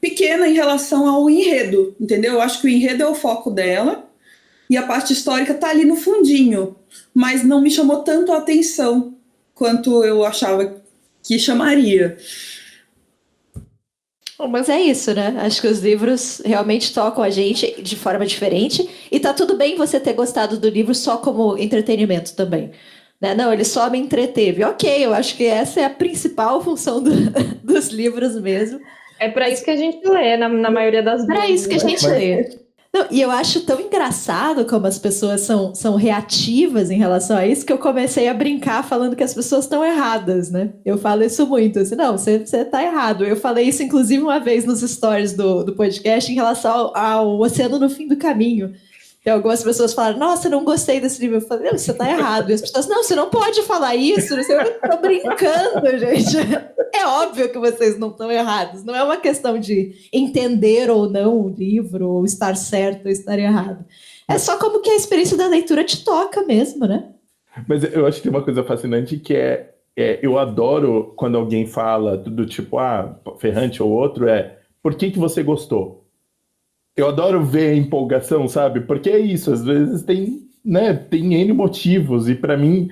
pequena em relação ao enredo, entendeu? Eu acho que o enredo é o foco dela e a parte histórica tá ali no fundinho, mas não me chamou tanto a atenção quanto eu achava que chamaria. Mas é isso, né? Acho que os livros realmente tocam a gente de forma diferente. E tá tudo bem você ter gostado do livro só como entretenimento também. Né? Não, ele só me entreteve. Ok, eu acho que essa é a principal função dos livros mesmo. É para isso que a gente lê, na maioria das vezes. Para isso que a gente lê. Não, e eu acho tão engraçado como as pessoas são reativas em relação a isso, que eu comecei a brincar falando que as pessoas estão erradas, né? Eu falo isso muito, assim, não, você tá errado. Eu falei isso, inclusive, uma vez nos stories do podcast em relação ao Oceano no Fim do Caminho. E algumas pessoas falaram, nossa, não gostei desse livro. Eu falei, não, você tá errado. E as pessoas, não, você não pode falar isso. Eu tô brincando, gente. É óbvio que vocês não estão errados. Não é uma questão de entender ou não o livro, ou estar certo ou estar errado. É só como que a experiência da leitura te toca mesmo, né? Mas eu acho que tem uma coisa fascinante que eu adoro quando alguém fala do tipo, Ferrante ou outro, por que você gostou? Eu adoro ver a empolgação, sabe? Porque é isso, às vezes tem N motivos, e para mim,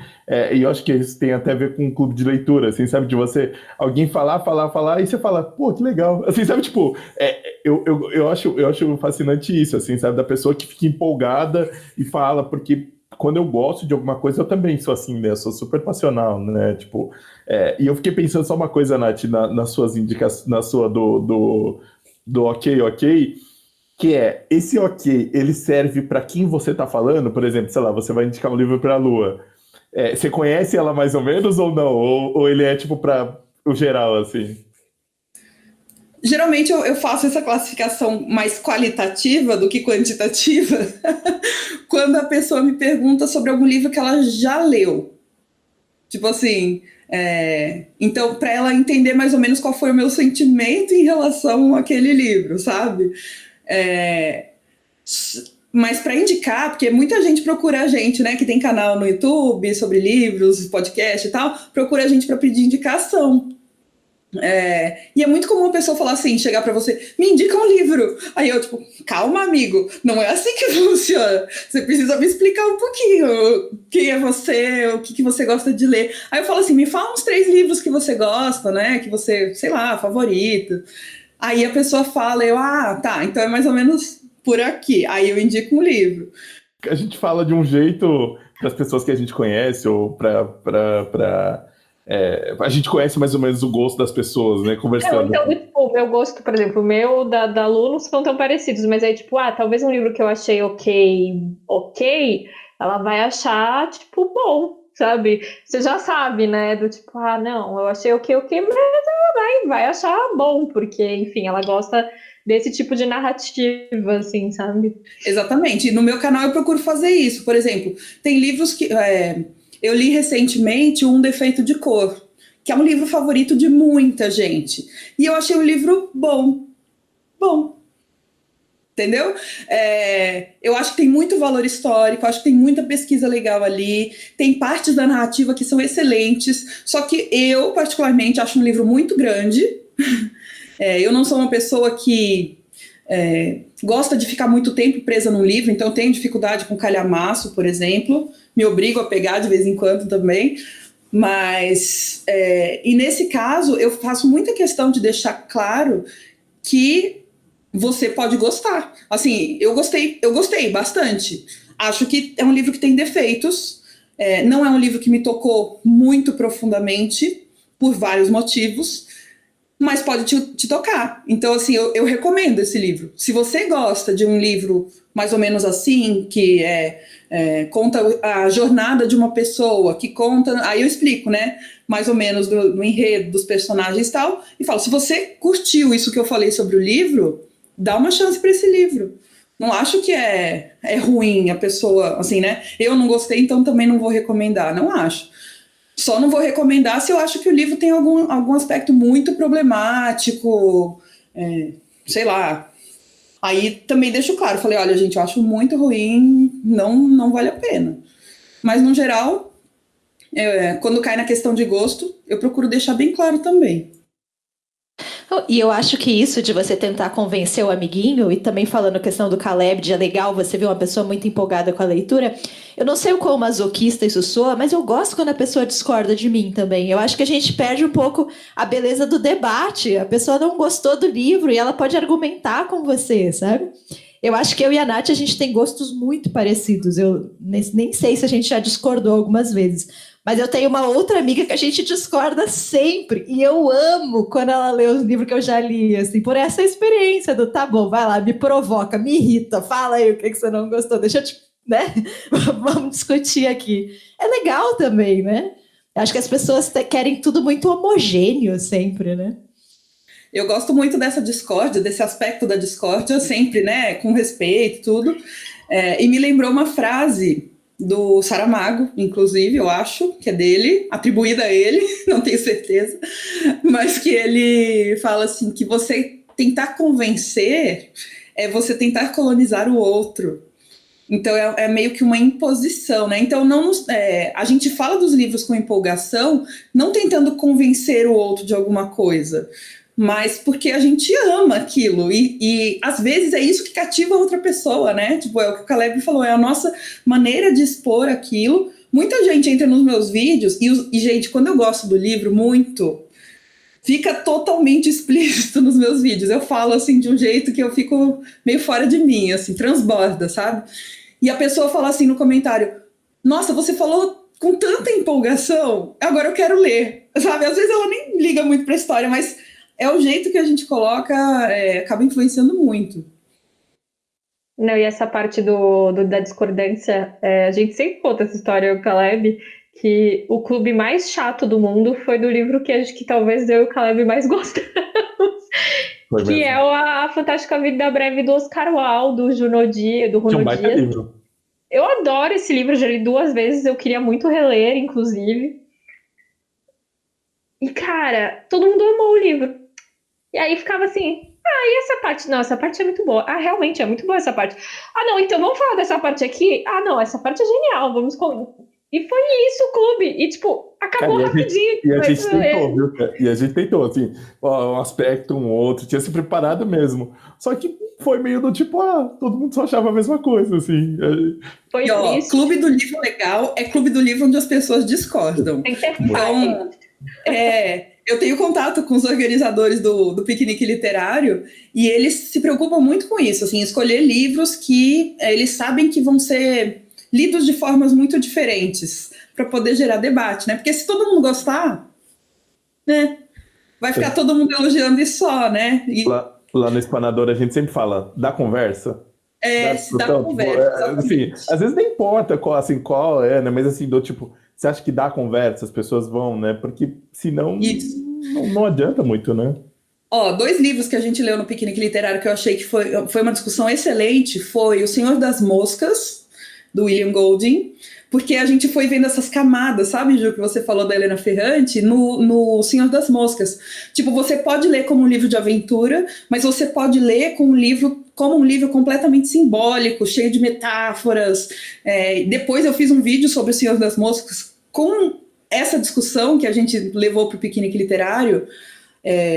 e eu acho que isso tem até a ver com um clube de leitura, assim, sabe? De alguém falar, e você fala, pô, que legal. Assim, sabe? Tipo, eu acho fascinante isso, assim, sabe? Da pessoa que fica empolgada e fala, porque quando eu gosto de alguma coisa, eu também sou assim, né? Eu sou super passional, né? Tipo, e eu fiquei pensando só uma coisa, Nath, nas suas indicações, na sua do ok, que esse ok, ele serve para quem você está falando. Por exemplo, sei lá, você vai indicar um livro para a Lua. Você conhece ela mais ou menos ou não? Ou ele é tipo para o geral, assim? Geralmente eu faço essa classificação mais qualitativa do que quantitativa quando a pessoa me pergunta sobre algum livro que ela já leu. Tipo assim, então, para ela entender mais ou menos qual foi o meu sentimento em relação àquele livro, sabe? Mas para indicar, porque muita gente procura a gente, né, que tem canal no YouTube sobre livros, podcast e tal, procura a gente para pedir indicação. E é muito comum a pessoa falar assim, chegar para você, me indica um livro. Aí eu, tipo, calma, amigo, não é assim que funciona. Você precisa me explicar um pouquinho quem é você, o que você gosta de ler. Aí eu falo assim, me fala uns 3 livros que você gosta, né, que você, sei lá, favorito. Aí a pessoa fala, tá, então é mais ou menos por aqui. Aí eu indico um livro. A gente fala de um jeito para as pessoas que a gente conhece, ou a gente conhece mais ou menos o gosto das pessoas, né? Conversando. Então, tipo, o meu gosto, por exemplo, o meu da Lu não são tão parecidos, mas aí, tipo, talvez um livro que eu achei ok, ela vai achar, tipo, bom, sabe? Você já sabe, né? Do tipo, não, eu achei ok, mas ela vai achar bom, porque, enfim, ela gosta desse tipo de narrativa, assim, sabe? Exatamente. E no meu canal eu procuro fazer isso. Por exemplo, tem livros que... eu li recentemente Um Defeito de Cor, que é um livro favorito de muita gente. E eu achei um livro bom. Entendeu? Eu acho que tem muito valor histórico, acho que tem muita pesquisa legal ali, tem partes da narrativa que são excelentes, só que eu, particularmente, acho um livro muito grande. Eu não sou uma pessoa que gosta de ficar muito tempo presa num livro, então eu tenho dificuldade com calhamaço, por exemplo, me obrigo a pegar de vez em quando também, mas e nesse caso eu faço muita questão de deixar claro que você pode gostar. Assim, eu gostei bastante. Acho que é um livro que tem defeitos, não é um livro que me tocou muito profundamente, por vários motivos, mas pode te tocar. Então, assim, eu recomendo esse livro. Se você gosta de um livro mais ou menos assim, que conta a jornada de uma pessoa, que conta... Aí eu explico, né? Mais ou menos do enredo, dos personagens e tal. E falo, se você curtiu isso que eu falei sobre o livro, dá uma chance para esse livro. Não acho que é ruim a pessoa, assim, né? Eu não gostei, então também não vou recomendar. Não acho. Só não vou recomendar se eu acho que o livro tem algum aspecto muito problemático, sei lá. Aí também deixo claro, falei, olha, gente, eu acho muito ruim, não vale a pena. Mas, no geral, quando cai na questão de gosto, eu procuro deixar bem claro também. E eu acho que isso de você tentar convencer o amiguinho, e também falando a questão do Caleb, de é legal você ver uma pessoa muito empolgada com a leitura, eu não sei o quão masoquista isso soa, mas eu gosto quando a pessoa discorda de mim também. Eu acho que a gente perde um pouco a beleza do debate. A pessoa não gostou do livro e ela pode argumentar com você, sabe? Eu acho que eu e a Nath, a gente tem gostos muito parecidos. Eu nem sei se a gente já discordou algumas vezes. Mas eu tenho uma outra amiga que a gente discorda sempre. E eu amo quando ela lê os livros que eu já li, assim, por essa experiência do, tá bom, vai lá, me provoca, me irrita, fala aí o que você não gostou, deixa eu te, né? Vamos discutir aqui. É legal também, né? Acho que as pessoas querem tudo muito homogêneo sempre, né? Eu gosto muito dessa discórdia, desse aspecto da discórdia, sempre, né? Com respeito, tudo. E me lembrou uma frase do Saramago, inclusive, eu acho, que é dele, atribuída a ele, não tenho certeza, mas que ele fala assim, que você tentar convencer é você tentar colonizar o outro. Então é meio que uma imposição, né? Então a gente fala dos livros com empolgação, não tentando convencer o outro de alguma coisa, mas porque a gente ama aquilo, e às vezes é isso que cativa a outra pessoa, né? Tipo, é o que o Caleb falou, é a nossa maneira de expor aquilo. Muita gente entra nos meus vídeos, e gente, quando eu gosto do livro muito, fica totalmente explícito nos meus vídeos. Eu falo assim de um jeito que eu fico meio fora de mim, assim, transborda, sabe? E a pessoa fala assim no comentário, nossa, você falou com tanta empolgação, agora eu quero ler, sabe? Às vezes ela nem liga muito pra história, mas é o jeito que a gente coloca, acaba influenciando muito. Não, e essa parte da discordância, a gente sempre conta essa história, o Caleb, que o clube mais chato do mundo foi do livro que acho que talvez eu e o Caleb mais gostamos, que é a Fantástica Vida Breve do Oscar Wilde, do Junot Dias, do Runot Dias. Livro. Eu adoro esse livro, já li 2 vezes, eu queria muito reler, inclusive. E, cara, todo mundo amou o livro. E aí ficava assim, E essa parte? Não, essa parte é muito boa. Ah, realmente, é muito boa essa parte. Ah, não, então vamos falar dessa parte aqui? Ah, não, essa parte é genial, vamos... E foi isso o clube. E, tipo, Cara, acabou rapidinho. e a Mas, gente tentou, viu, cara? E a gente tentou, assim, ó, um aspecto, um outro, tinha se preparado mesmo. Só que foi meio do tipo, todo mundo só achava a mesma coisa, assim. foi E, ó, isso. clube do livro legal é clube do livro onde as pessoas discordam. Tem que ter Então, eu tenho contato com os organizadores do piquenique literário e eles se preocupam muito com isso, assim, escolher livros que eles sabem que vão ser lidos de formas muito diferentes para poder gerar debate, né? Porque se todo mundo gostar, né, vai ficar todo mundo elogiando e só, né? E Lá no Espanador a gente sempre fala, dá conversa. se dá Então, conversa. assim, às vezes nem importa qual é, né? Mas assim, do tipo, você acha que dá conversa, as pessoas vão, né? Porque senão Isso. não adianta muito, né? Ó, 2 livros que a gente leu no Piquenique Literário que eu achei que foi uma discussão excelente foi O Senhor das Moscas, do William Golding, porque a gente foi vendo essas camadas, sabe, Ju, que você falou da Helena Ferrante, no Senhor das Moscas. Tipo, você pode ler como um livro de aventura, mas você pode ler como um livro completamente simbólico, cheio de metáforas. Depois eu fiz um vídeo sobre o Senhor das Moscas com essa discussão que a gente levou para o Piquenique Literário,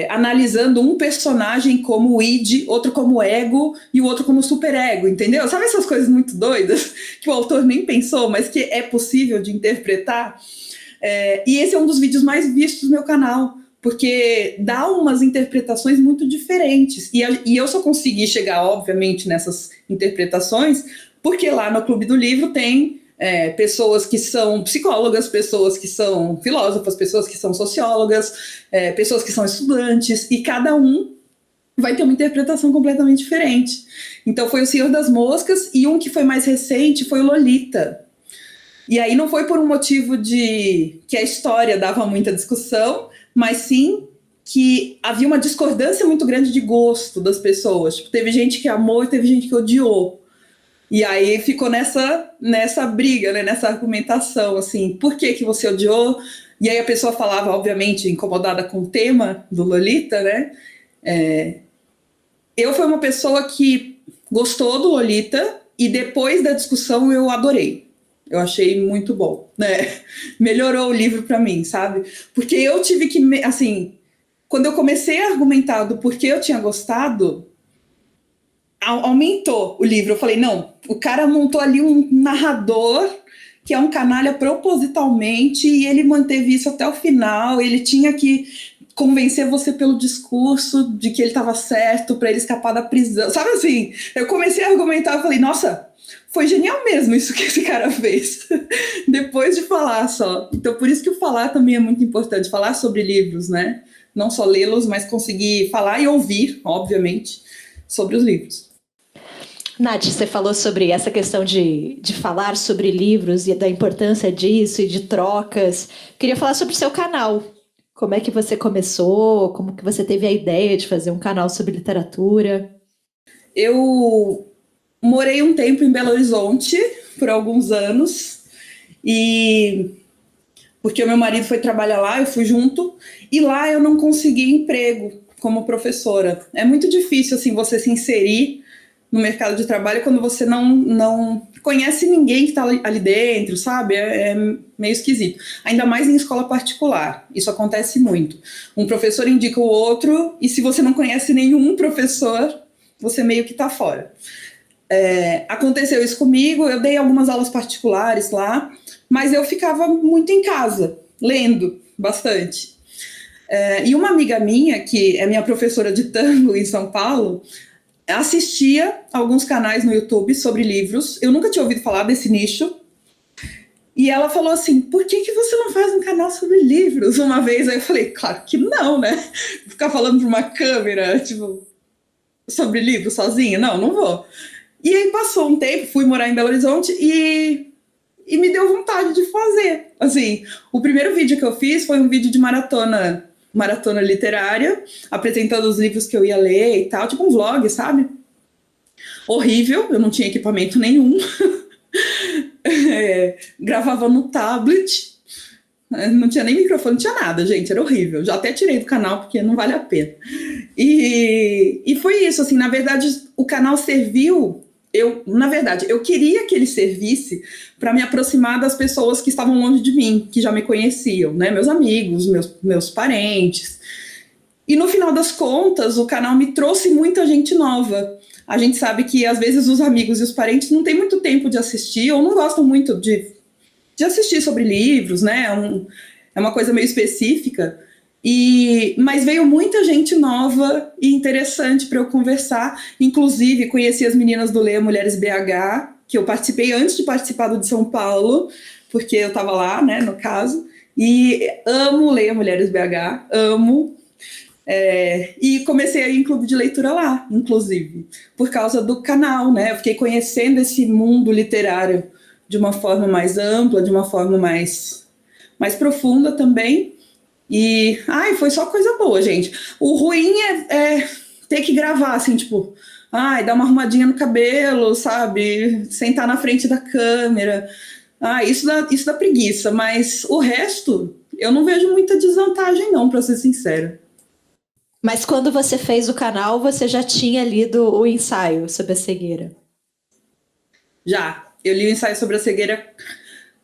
analisando um personagem como o id, outro como ego e o outro como superego, entendeu? Sabe essas coisas muito doidas que o autor nem pensou, mas que é possível de interpretar? E esse é um dos vídeos mais vistos do meu canal, porque dá umas interpretações muito diferentes. E eu só consegui chegar, obviamente, nessas interpretações, porque lá no Clube do Livro tem pessoas que são psicólogas, pessoas que são filósofas, pessoas que são sociólogas, pessoas que são estudantes, e cada um vai ter uma interpretação completamente diferente. Então foi o Senhor das Moscas, e um que foi mais recente foi o Lolita. E aí não foi por um motivo de que a história dava muita discussão, mas sim que havia uma discordância muito grande de gosto das pessoas. Tipo, teve gente que amou e teve gente que odiou. E aí ficou nessa briga, né, nessa argumentação, assim, por que você odiou? E aí a pessoa falava, obviamente, incomodada com o tema do Lolita, né? Eu fui uma pessoa que gostou do Lolita e depois da discussão eu adorei. Eu achei muito bom, né? Melhorou o livro para mim, sabe? Porque eu tive que, assim, quando eu comecei a argumentar do porquê eu tinha gostado, aumentou o livro. Eu falei, não, o cara montou ali um narrador que é um canalha propositalmente e ele manteve isso até o final. Ele tinha que convencer você pelo discurso de que ele estava certo para ele escapar da prisão. Sabe assim? Eu comecei a argumentar e falei, nossa, foi genial mesmo isso que esse cara fez. Depois de falar só. Então, por isso que o falar também é muito importante. Falar sobre livros, né? Não só lê-los, mas conseguir falar e ouvir, obviamente, sobre os livros. Nath, você falou sobre essa questão de falar sobre livros e da importância disso e de trocas. Queria falar sobre o seu canal. Como é que você começou? Como que você teve a ideia de fazer um canal sobre literatura? Eu morei um tempo em Belo Horizonte, por alguns anos, e porque o meu marido foi trabalhar lá, eu fui junto, e lá eu não consegui emprego como professora. É muito difícil, assim, você se inserir no mercado de trabalho quando você não conhece ninguém que está ali dentro, sabe? É meio esquisito. Ainda mais em escola particular. Isso acontece muito. Um professor indica o outro e se você não conhece nenhum professor, você meio que está fora. Aconteceu isso comigo, eu dei algumas aulas particulares lá, mas eu ficava muito em casa, lendo bastante. E uma amiga minha, que é minha professora de tango em São Paulo, assistia alguns canais no YouTube sobre livros. Eu nunca tinha ouvido falar desse nicho. E ela falou assim, por que você não faz um canal sobre livros uma vez? Aí eu falei, claro que não, né? Ficar falando para uma câmera, tipo, sobre livros sozinha? Não vou. E aí passou um tempo, fui morar em Belo Horizonte e me deu vontade de fazer. Assim, o primeiro vídeo que eu fiz foi um vídeo de maratona literária, apresentando os livros que eu ia ler e tal, tipo um vlog, sabe? Horrível, eu não tinha equipamento nenhum. Gravava no tablet, não tinha nem microfone, não tinha nada, gente, era horrível. Já até tirei do canal porque não vale a pena. E foi isso, assim, na verdade, o canal serviu. Eu queria que ele servisse para me aproximar das pessoas que estavam longe de mim, que já me conheciam, né? Meus amigos, meus parentes. E no final das contas, o canal me trouxe muita gente nova. A gente sabe que às vezes os amigos e os parentes não têm muito tempo de assistir ou não gostam muito de assistir sobre livros, né? É uma coisa meio específica. Mas veio muita gente nova e interessante para eu conversar. Inclusive, conheci as meninas do Leia Mulheres BH, que eu participei antes de participar do de São Paulo, porque eu estava lá, né, no caso. E amo Leia Mulheres BH, amo. E comecei a ir em clube de leitura lá, inclusive, por causa do canal, né? Eu fiquei conhecendo esse mundo literário de uma forma mais ampla, de uma forma mais profunda também. E, foi só coisa boa, gente. O ruim é ter que gravar, assim, tipo, dar uma arrumadinha no cabelo, sabe? Sentar na frente da câmera. Isso dá preguiça, mas o resto, eu não vejo muita desvantagem, não, pra ser sincera. Mas quando você fez o canal, você já tinha lido o ensaio sobre a cegueira? Já. Eu li o ensaio sobre a cegueira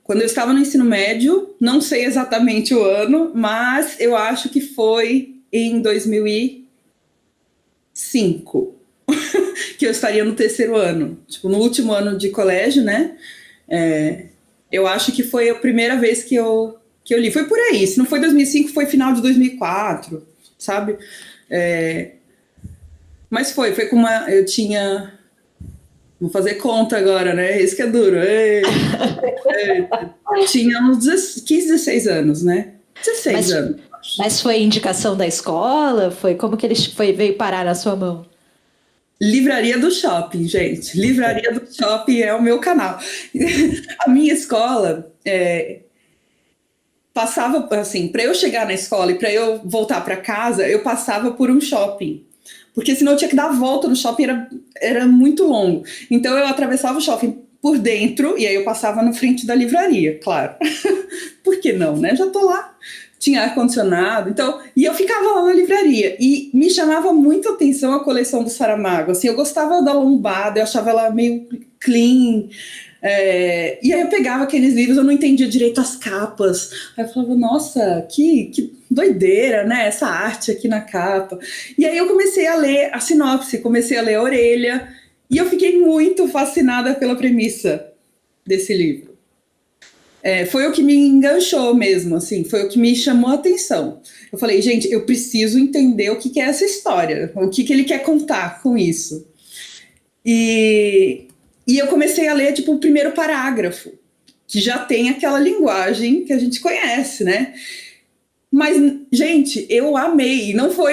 quando eu estava no ensino médio, não sei exatamente o ano, mas eu acho que foi em 2005, que eu estaria no terceiro ano, tipo, no último ano de colégio, né? Eu acho que foi a primeira vez que eu li. Foi por aí, se não foi 2005, foi final de 2004, sabe? Mas foi com eu tinha... Vou fazer conta agora, né? Isso que é duro. Tinha uns 15, 16 anos, né? 16 anos. Mas foi indicação da escola? Como que ele veio parar na sua mão? Livraria do Shopping, gente. Livraria do Shopping é o meu canal. A minha escola passava, assim, para eu chegar na escola e para eu voltar para casa, eu passava por um shopping. Porque senão eu tinha que dar a volta no shopping, era muito longo. Então eu atravessava o shopping por dentro e aí eu passava na frente da livraria, claro. Por que não, né? Já tô lá, tinha ar-condicionado, então... E eu ficava lá na livraria e me chamava muito a atenção a coleção do Saramago. Assim, eu gostava da lombada, eu achava ela meio clean... E aí eu pegava aqueles livros, eu não entendia direito as capas. Aí eu falava, nossa, que doideira, né? Essa arte aqui na capa. E aí eu comecei a ler a sinopse, comecei a ler a orelha, e eu fiquei muito fascinada pela premissa desse livro. Foi o que me enganchou mesmo, assim, foi o que me chamou a atenção. Eu falei, gente, eu preciso entender o que é essa história, o que ele quer contar com isso. E eu comecei a ler, tipo, o primeiro parágrafo, que já tem aquela linguagem que a gente conhece, né? Mas, gente, eu amei. Não foi,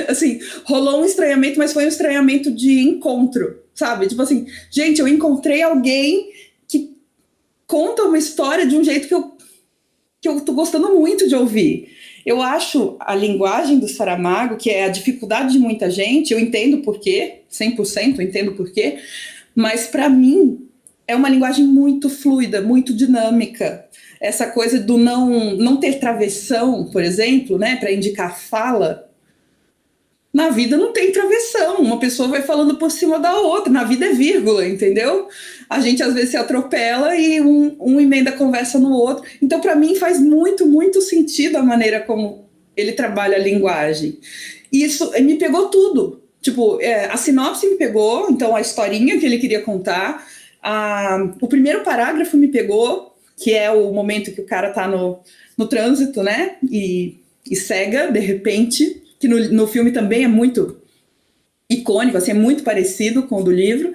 assim, rolou um estranhamento, mas foi um estranhamento de encontro, sabe? Tipo assim, gente, eu encontrei alguém que conta uma história de um jeito que eu tô gostando muito de ouvir. Eu acho a linguagem do Saramago, que é a dificuldade de muita gente, eu entendo por quê, 100% eu entendo por quê, mas para mim é uma linguagem muito fluida, muito dinâmica. Essa coisa do não ter travessão, por exemplo, né, para indicar fala. Na vida não tem travessão, uma pessoa vai falando por cima da outra, na vida é vírgula, entendeu? A gente às vezes se atropela e um emenda a conversa no outro. Então, para mim, faz muito, muito sentido a maneira como ele trabalha a linguagem. E isso me pegou tudo. Tipo, a sinopse me pegou, então a historinha que ele queria contar, o primeiro parágrafo me pegou, que é o momento que o cara tá no trânsito, né, e cega, de repente, que no filme também é muito icônico, assim, é muito parecido com o do livro,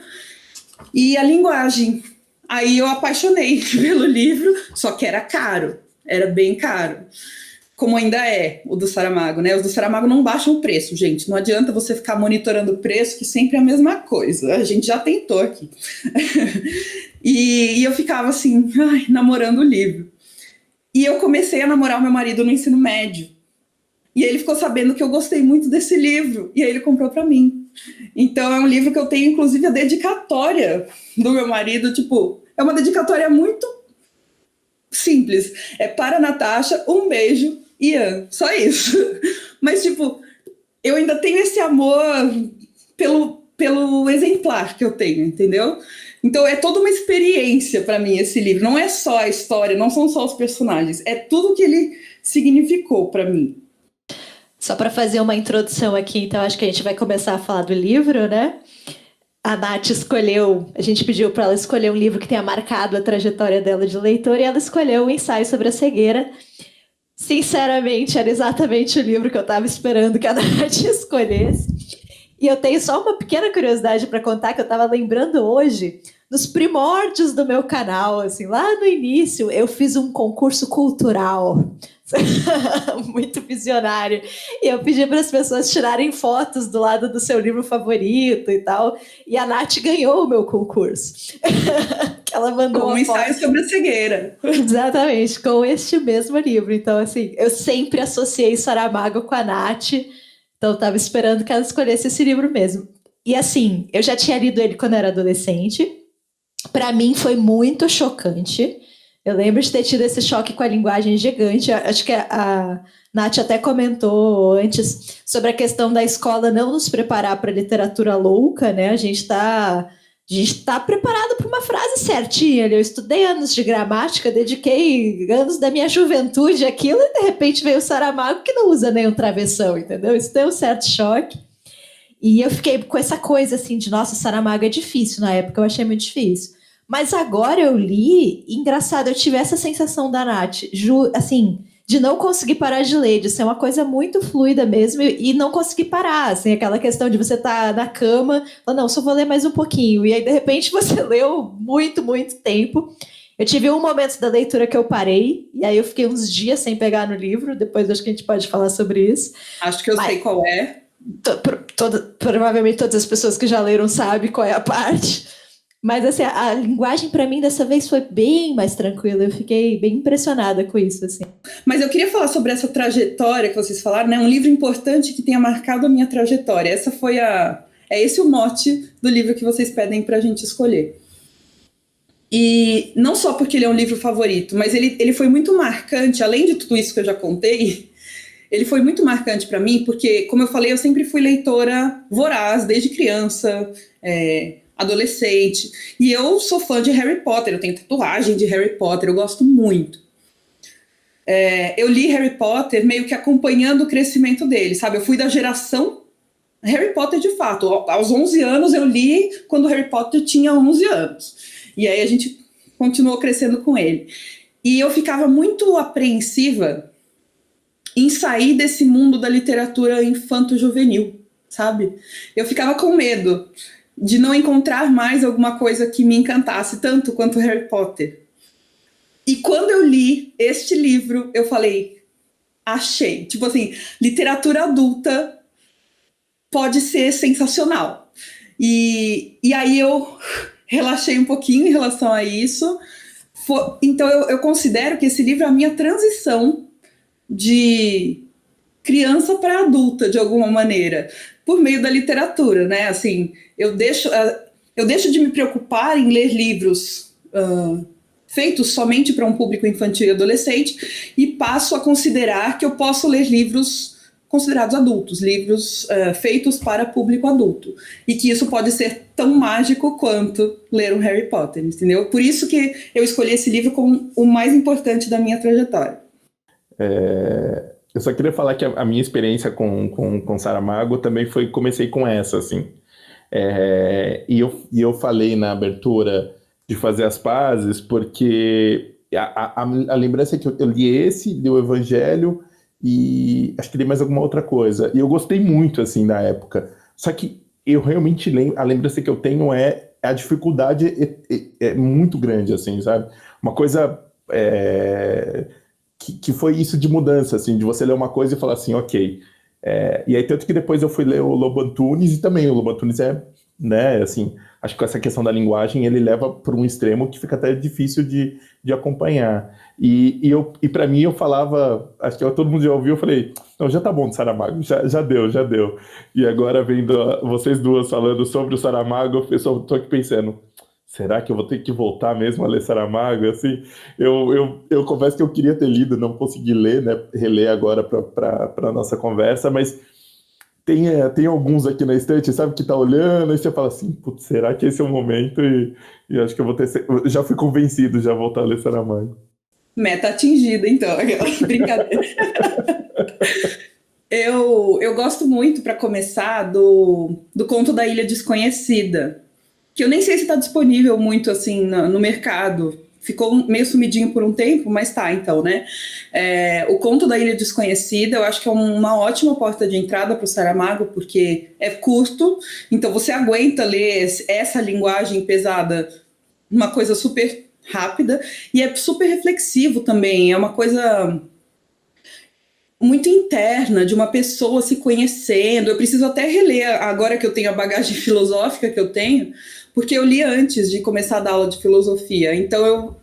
e a linguagem. Aí eu apaixonei pelo livro, só que era caro, era bem caro. Como ainda é o do Saramago, né? Os do Saramago não baixam o preço, gente. Não adianta você ficar monitorando o preço, que sempre é a mesma coisa. A gente já tentou aqui. E eu ficava assim, namorando o livro. E eu comecei a namorar o meu marido no ensino médio. E ele ficou sabendo que eu gostei muito desse livro. E aí ele comprou para mim. Então é um livro que eu tenho, inclusive, a dedicatória do meu marido. Tipo, é uma dedicatória muito simples. É para Natasha, um beijo, Ian, só isso. Mas, tipo, eu ainda tenho esse amor pelo exemplar que eu tenho, entendeu? Então é toda uma experiência para mim esse livro. Não é só a história, não são só os personagens, é tudo que ele significou para mim. Só para fazer uma introdução aqui, então acho que a gente vai começar a falar do livro, né? A Nath escolheu, a gente pediu para ela escolher um livro que tenha marcado a trajetória dela de leitora e ela escolheu o Ensaio sobre a Cegueira. Sinceramente, era exatamente o livro que eu estava esperando que a Nath escolhesse. E eu tenho só uma pequena curiosidade para contar que eu estava lembrando hoje, nos primórdios do meu canal, assim, lá no início, eu fiz um concurso cultural. Muito visionário. E eu pedi para as pessoas tirarem fotos do lado do seu livro favorito e tal. E a Nath ganhou o meu concurso. Ela mandou um ensaio sobre a cegueira. Exatamente, com este mesmo livro. Então, assim, eu sempre associei Saramago com a Nath. Então, eu estava esperando que ela escolhesse esse livro mesmo. E, assim, eu já tinha lido ele quando eu era adolescente. Para mim, foi muito chocante. Eu lembro de ter tido esse choque com a linguagem gigante. Acho que a Nath até comentou antes sobre a questão da escola não nos preparar para literatura louca, né? A gente tá preparado para uma frase certinha. Eu estudei anos de gramática, dediquei anos da minha juventude àquilo e de repente veio o Saramago que não usa nenhum travessão, entendeu? Isso tem um certo choque. E eu fiquei com essa coisa assim de, nossa, Saramago é difícil. Na época eu achei muito difícil. Mas agora eu li, e engraçado, eu tive essa sensação da Nath, assim, de não conseguir parar de ler, de ser uma coisa muito fluida mesmo, e não conseguir parar, assim, aquela questão de você estar na cama, falar, não, só vou ler mais um pouquinho, e aí de repente você leu muito, muito tempo. Eu tive um momento da leitura que eu parei, e aí eu fiquei uns dias sem pegar no livro, depois acho que a gente pode falar sobre isso. Acho que eu sei qual é. Provavelmente todas as pessoas que já leram sabem qual é a parte. Mas assim, a linguagem para mim dessa vez foi bem mais tranquila. Eu fiquei bem impressionada com isso, assim. Mas eu queria falar sobre essa trajetória que vocês falaram, né? Um livro importante que tenha marcado a minha trajetória. É esse o mote do livro que vocês pedem para a gente escolher. E não só porque ele é um livro favorito, mas ele foi muito marcante, além de tudo isso que eu já contei, ele foi muito marcante para mim, porque, como eu falei, eu sempre fui leitora voraz, desde criança, adolescente, e eu sou fã de Harry Potter, eu tenho tatuagem de Harry Potter, eu gosto muito. Eu li Harry Potter meio que acompanhando o crescimento dele, sabe? Eu fui da geração Harry Potter de fato. Aos 11 anos eu li quando Harry Potter tinha 11 anos. E aí a gente continuou crescendo com ele. E eu ficava muito apreensiva em sair desse mundo da literatura infanto-juvenil, sabe? Eu ficava com medo de não encontrar mais alguma coisa que me encantasse tanto quanto Harry Potter. E quando eu li este livro, eu falei, achei. Tipo assim, literatura adulta pode ser sensacional. E aí eu relaxei um pouquinho em relação a isso. Então eu considero que esse livro é a minha transição de criança para adulta, de alguma maneira, por meio da literatura, né? Assim, eu deixo de me preocupar em ler livros feitos somente para um público infantil e adolescente e passo a considerar que eu posso ler livros considerados adultos, livros feitos para público adulto, e que isso pode ser tão mágico quanto ler um Harry Potter, entendeu? Por isso que eu escolhi esse livro como o mais importante da minha trajetória. Eu só queria falar que a minha experiência com Saramago também comecei com essa, assim. E eu falei na abertura de fazer as pazes, porque a lembrança é que eu li esse, li o Evangelho, e acho que li mais alguma outra coisa. E eu gostei muito, assim, da época. Só que eu realmente lembro, a lembrança que eu tenho a dificuldade é muito grande, assim, sabe? Uma coisa que foi isso de mudança, assim, de você ler uma coisa e falar assim, ok. E aí, tanto que depois eu fui ler o Lobo Antunes, e também o Lobo Antunes né, assim, acho que com essa questão da linguagem ele leva para um extremo que fica até difícil de acompanhar. E para mim eu falava, acho que todo mundo já ouviu, eu falei, não, já tá bom de Saramago, já deu. E agora vendo vocês duas falando sobre o Saramago, eu só tô aqui pensando, será que eu vou ter que voltar mesmo a ler Saramago? Assim, eu confesso que eu queria ter lido, não consegui ler, né, reler agora para nossa conversa, mas tem alguns aqui na estante, sabe, que tá olhando, e você fala assim, putz, será que esse é o momento? E acho que eu vou ter... Eu já fui convencido já a voltar a ler Saramago. Meta atingida, então. Brincadeira. Eu gosto muito, para começar, do Conto da Ilha Desconhecida, que eu nem sei se está disponível muito assim no mercado. Ficou meio sumidinho por um tempo, mas tá, então, né? O Conto da Ilha Desconhecida, eu acho que é uma ótima porta de entrada para o Saramago, porque é curto, então você aguenta ler essa linguagem pesada, uma coisa super rápida, e é super reflexivo também, é uma coisa muito interna, de uma pessoa se conhecendo. Eu preciso até reler, agora que eu tenho a bagagem filosófica que eu tenho, porque eu li antes de começar a dar aula de filosofia, então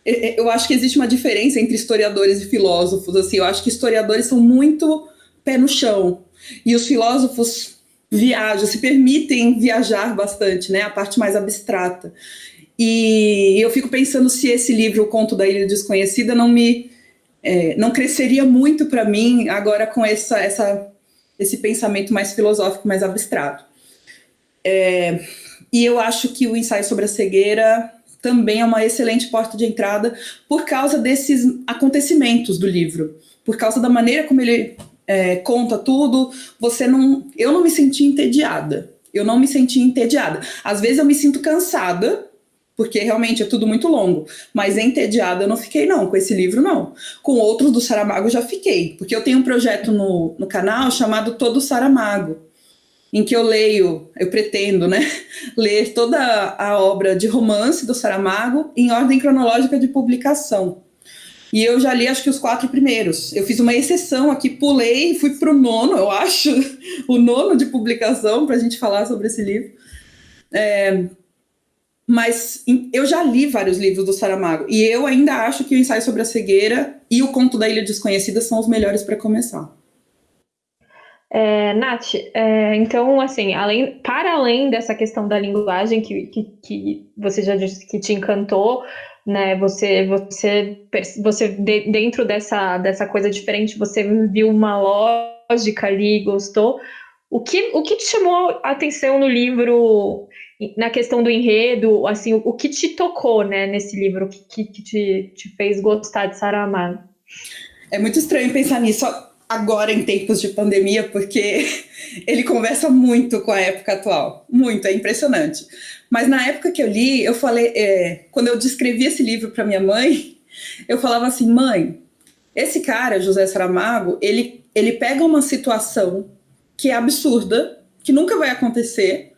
eu acho que existe uma diferença entre historiadores e filósofos, assim, eu acho que historiadores são muito pé no chão, e os filósofos viajam, se permitem viajar bastante, né, a parte mais abstrata. E eu fico pensando se esse livro, O Conto da Ilha Desconhecida, não cresceria muito para mim agora com esse pensamento mais filosófico, mais abstrato. E eu acho que o Ensaio sobre a Cegueira também é uma excelente porta de entrada por causa desses acontecimentos do livro, por causa da maneira como ele conta tudo. Eu não me senti entediada. Às vezes eu me sinto cansada, porque realmente é tudo muito longo, mas entediada eu não fiquei não, com esse livro não. Com outros do Saramago eu já fiquei, porque eu tenho um projeto no canal chamado Todo Saramago, em que eu pretendo, né, ler toda a obra de romance do Saramago em ordem cronológica de publicação. E eu já li acho que os 4 primeiros. Eu fiz uma exceção aqui, pulei e fui para o 9º, eu acho, o 9º de publicação, para a gente falar sobre esse livro. Mas eu já li vários livros do Saramago, e eu ainda acho que o Ensaio sobre a Cegueira e o Conto da Ilha Desconhecida são os melhores para começar. Nath, então, assim, para além dessa questão da linguagem que você já disse que te encantou, né? Você dentro dessa coisa diferente, você viu uma lógica ali, gostou. O que te chamou a atenção no livro, na questão do enredo, assim, o que te tocou, né, nesse livro, que te fez gostar de Saramago? É muito estranho pensar nisso agora em tempos de pandemia, porque ele conversa muito com a época atual. Muito, é impressionante. Mas na época que eu li, eu falei, quando eu descrevi esse livro para minha mãe, eu falava assim, mãe, esse cara, José Saramago, ele pega uma situação que é absurda, que nunca vai acontecer,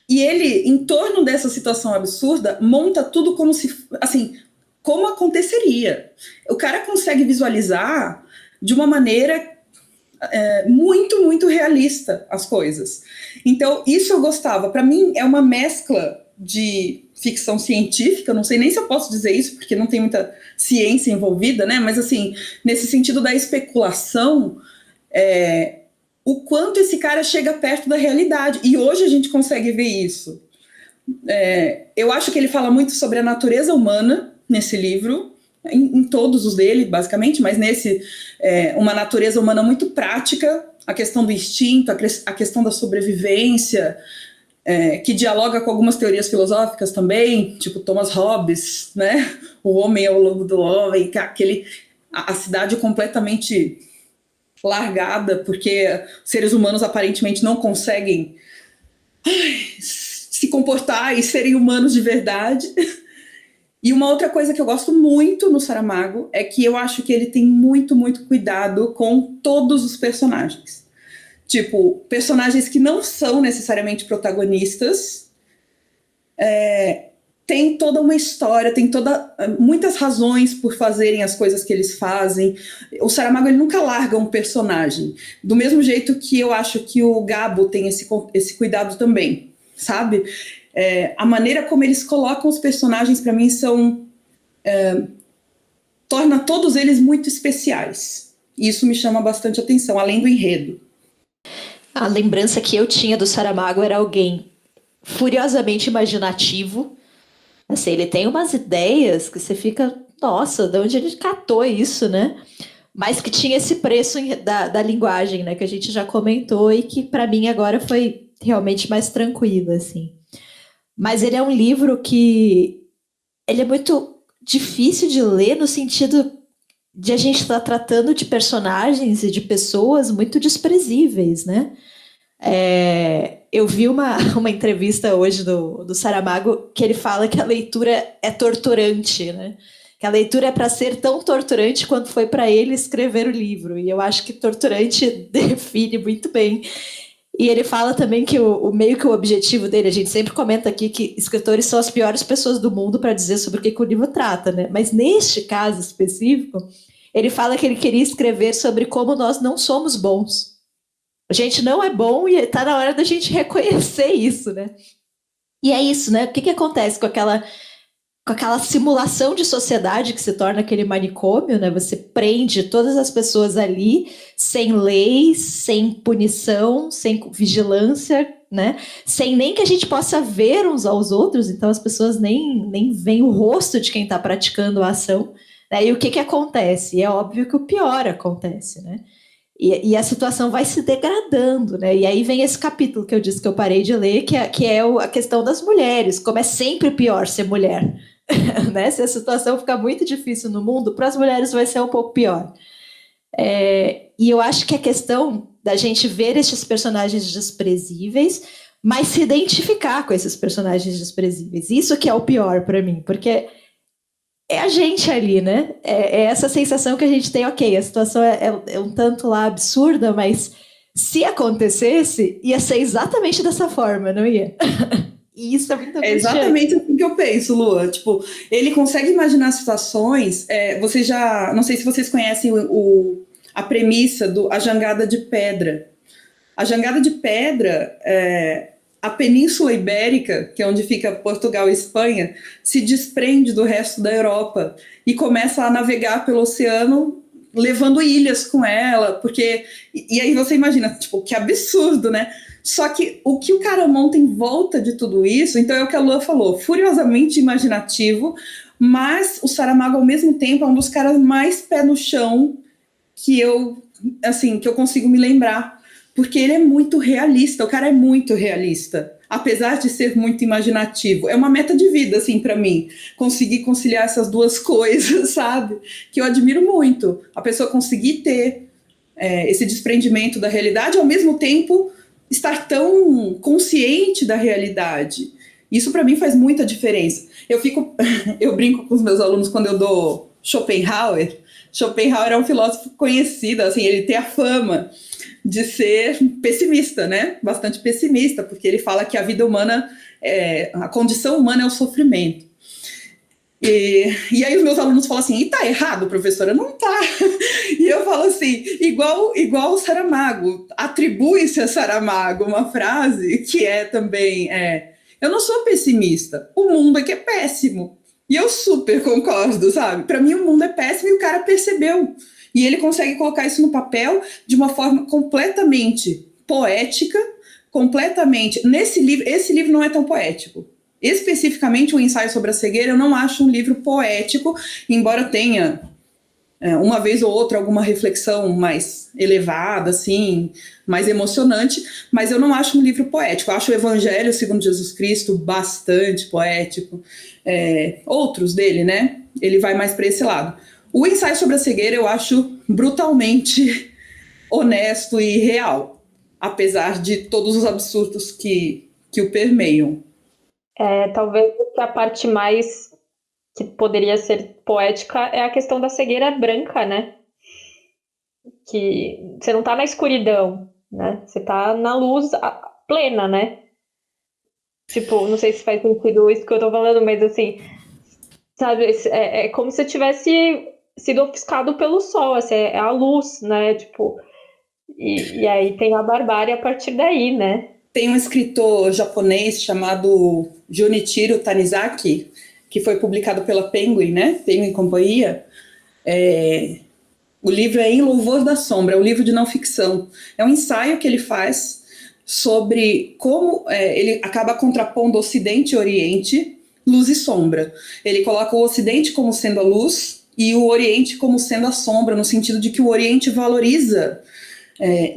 e ele, em torno dessa situação absurda, monta tudo como se, assim, como aconteceria. O cara consegue visualizar de uma maneira muito, muito realista as coisas. Então, isso eu gostava. Para mim, é uma mescla de ficção científica, não sei nem se eu posso dizer isso, porque não tem muita ciência envolvida, né? Mas, assim, nesse sentido da especulação, o quanto esse cara chega perto da realidade. E hoje a gente consegue ver isso. Eu acho que ele fala muito sobre a natureza humana nesse livro, em todos os dele, basicamente, mas nesse, uma natureza humana muito prática, a questão do instinto, a questão da sobrevivência, que dialoga com algumas teorias filosóficas também, tipo Thomas Hobbes, né? O homem é o lobo do homem, a cidade completamente largada, porque seres humanos aparentemente não conseguem se comportar e serem humanos de verdade. E uma outra coisa que eu gosto muito no Saramago é que eu acho que ele tem muito, muito cuidado com todos os personagens. Tipo, personagens que não são necessariamente protagonistas, tem toda uma história, tem muitas razões por fazerem as coisas que eles fazem. O Saramago, ele nunca larga um personagem, do mesmo jeito que eu acho que o Gabo tem esse cuidado também, sabe? A maneira como eles colocam os personagens, para mim, torna todos eles muito especiais. E isso me chama bastante atenção, além do enredo. A lembrança que eu tinha do Saramago era alguém furiosamente imaginativo. Assim, ele tem umas ideias que você fica, nossa, de onde ele catou isso, né? mas que tinha esse preço da linguagem, né, que a gente já comentou e que para mim agora foi realmente mais tranquilo, assim. Mas ele é um livro que ele é muito difícil de ler no sentido de a gente estar tratando de personagens e de pessoas muito desprezíveis, né? Eu vi uma entrevista hoje do Saramago que ele fala que a leitura é torturante, né? Que a leitura é para ser tão torturante quanto foi para ele escrever o livro. E eu acho que torturante define muito bem. E ele fala também que meio que o objetivo dele, a gente sempre comenta aqui que escritores são as piores pessoas do mundo para dizer sobre o que o livro trata, né? Mas neste caso específico, ele fala que ele queria escrever sobre como nós não somos bons. A gente não é bom e está na hora da gente reconhecer isso, né? E é isso, né? O que acontece com aquela simulação de sociedade que se torna aquele manicômio, né? Você prende todas as pessoas ali sem leis, sem punição, sem vigilância, né? Sem nem que a gente possa ver uns aos outros, então as pessoas nem veem o rosto de quem está praticando a ação, né? E o que acontece? É óbvio que o pior acontece, né? E a situação vai se degradando, né? E aí vem esse capítulo que eu disse que eu parei de ler, que é a questão das mulheres, como é sempre pior ser mulher. Né? Se a situação ficar muito difícil no mundo, para as mulheres vai ser um pouco pior. E eu acho que a questão da gente ver esses personagens desprezíveis, mas se identificar com esses personagens desprezíveis, isso que é o pior para mim, porque é a gente ali, né? É essa sensação que a gente tem, ok, a situação é um tanto lá absurda, mas se acontecesse, ia ser exatamente dessa forma, não ia? E isso é muito angustiante. É exatamente assim que eu penso, Lua. Tipo, ele consegue imaginar situações. Você já. Não sei se vocês conhecem a premissa A Jangada de Pedra. A Jangada de Pedra, a Península Ibérica, que é onde fica Portugal e Espanha, se desprende do resto da Europa e começa a navegar pelo oceano, levando ilhas com ela, porque. E aí você imagina, tipo, que absurdo, né? Só que o que o cara monta em volta de tudo isso, então é o que a Lua falou, furiosamente imaginativo, mas o Saramago, ao mesmo tempo, é um dos caras mais pé no chão que eu consigo me lembrar, porque ele é muito realista, o cara é muito realista, apesar de ser muito imaginativo. É uma meta de vida, assim, para mim, conseguir conciliar essas duas coisas, sabe? Que eu admiro muito, a pessoa conseguir ter esse desprendimento da realidade, ao mesmo tempo estar tão consciente da realidade. Isso para mim faz muita diferença. Eu brinco com os meus alunos quando eu dou Schopenhauer. Schopenhauer é um filósofo conhecido, assim, ele tem a fama de ser pessimista, né? Bastante pessimista, porque ele fala que a vida humana, a condição humana é o sofrimento. E aí os meus alunos falam assim, e tá errado, professora? Não tá. E eu falo assim, igual o Saramago, atribui-se a Saramago uma frase que é também, eu não sou pessimista, o mundo é que é péssimo. E eu super concordo, sabe? Para mim o mundo é péssimo e o cara percebeu. E ele consegue colocar isso no papel de uma forma completamente poética, completamente... Esse livro não é tão poético. Especificamente o Ensaio sobre a Cegueira, eu não acho um livro poético, embora tenha uma vez ou outra alguma reflexão mais elevada, assim, mais emocionante, mas eu não acho um livro poético. Eu acho o Evangelho segundo Jesus Cristo bastante poético. Outros dele, né? Ele vai mais para esse lado. O Ensaio sobre a Cegueira eu acho brutalmente honesto e real, apesar de todos os absurdos que o permeiam. Talvez a parte mais que poderia ser poética é a questão da cegueira branca, né? Que você não tá na escuridão, né? Você tá na luz plena, né? Tipo, não sei se faz sentido isso que eu tô falando, mas assim, sabe, é como se eu tivesse sido ofuscado pelo sol, assim, é a luz, né? Tipo, e aí tem a barbárie a partir daí, né? Tem um escritor japonês chamado Junichiro Tanizaki, que foi publicado pela Penguin, né? Penguin Companhia. O livro é Em Louvor da Sombra, é um livro de não ficção. É um ensaio que ele faz sobre como ele acaba contrapondo Ocidente e Oriente, luz e sombra. Ele coloca o Ocidente como sendo a luz e o Oriente como sendo a sombra, no sentido de que o Oriente valoriza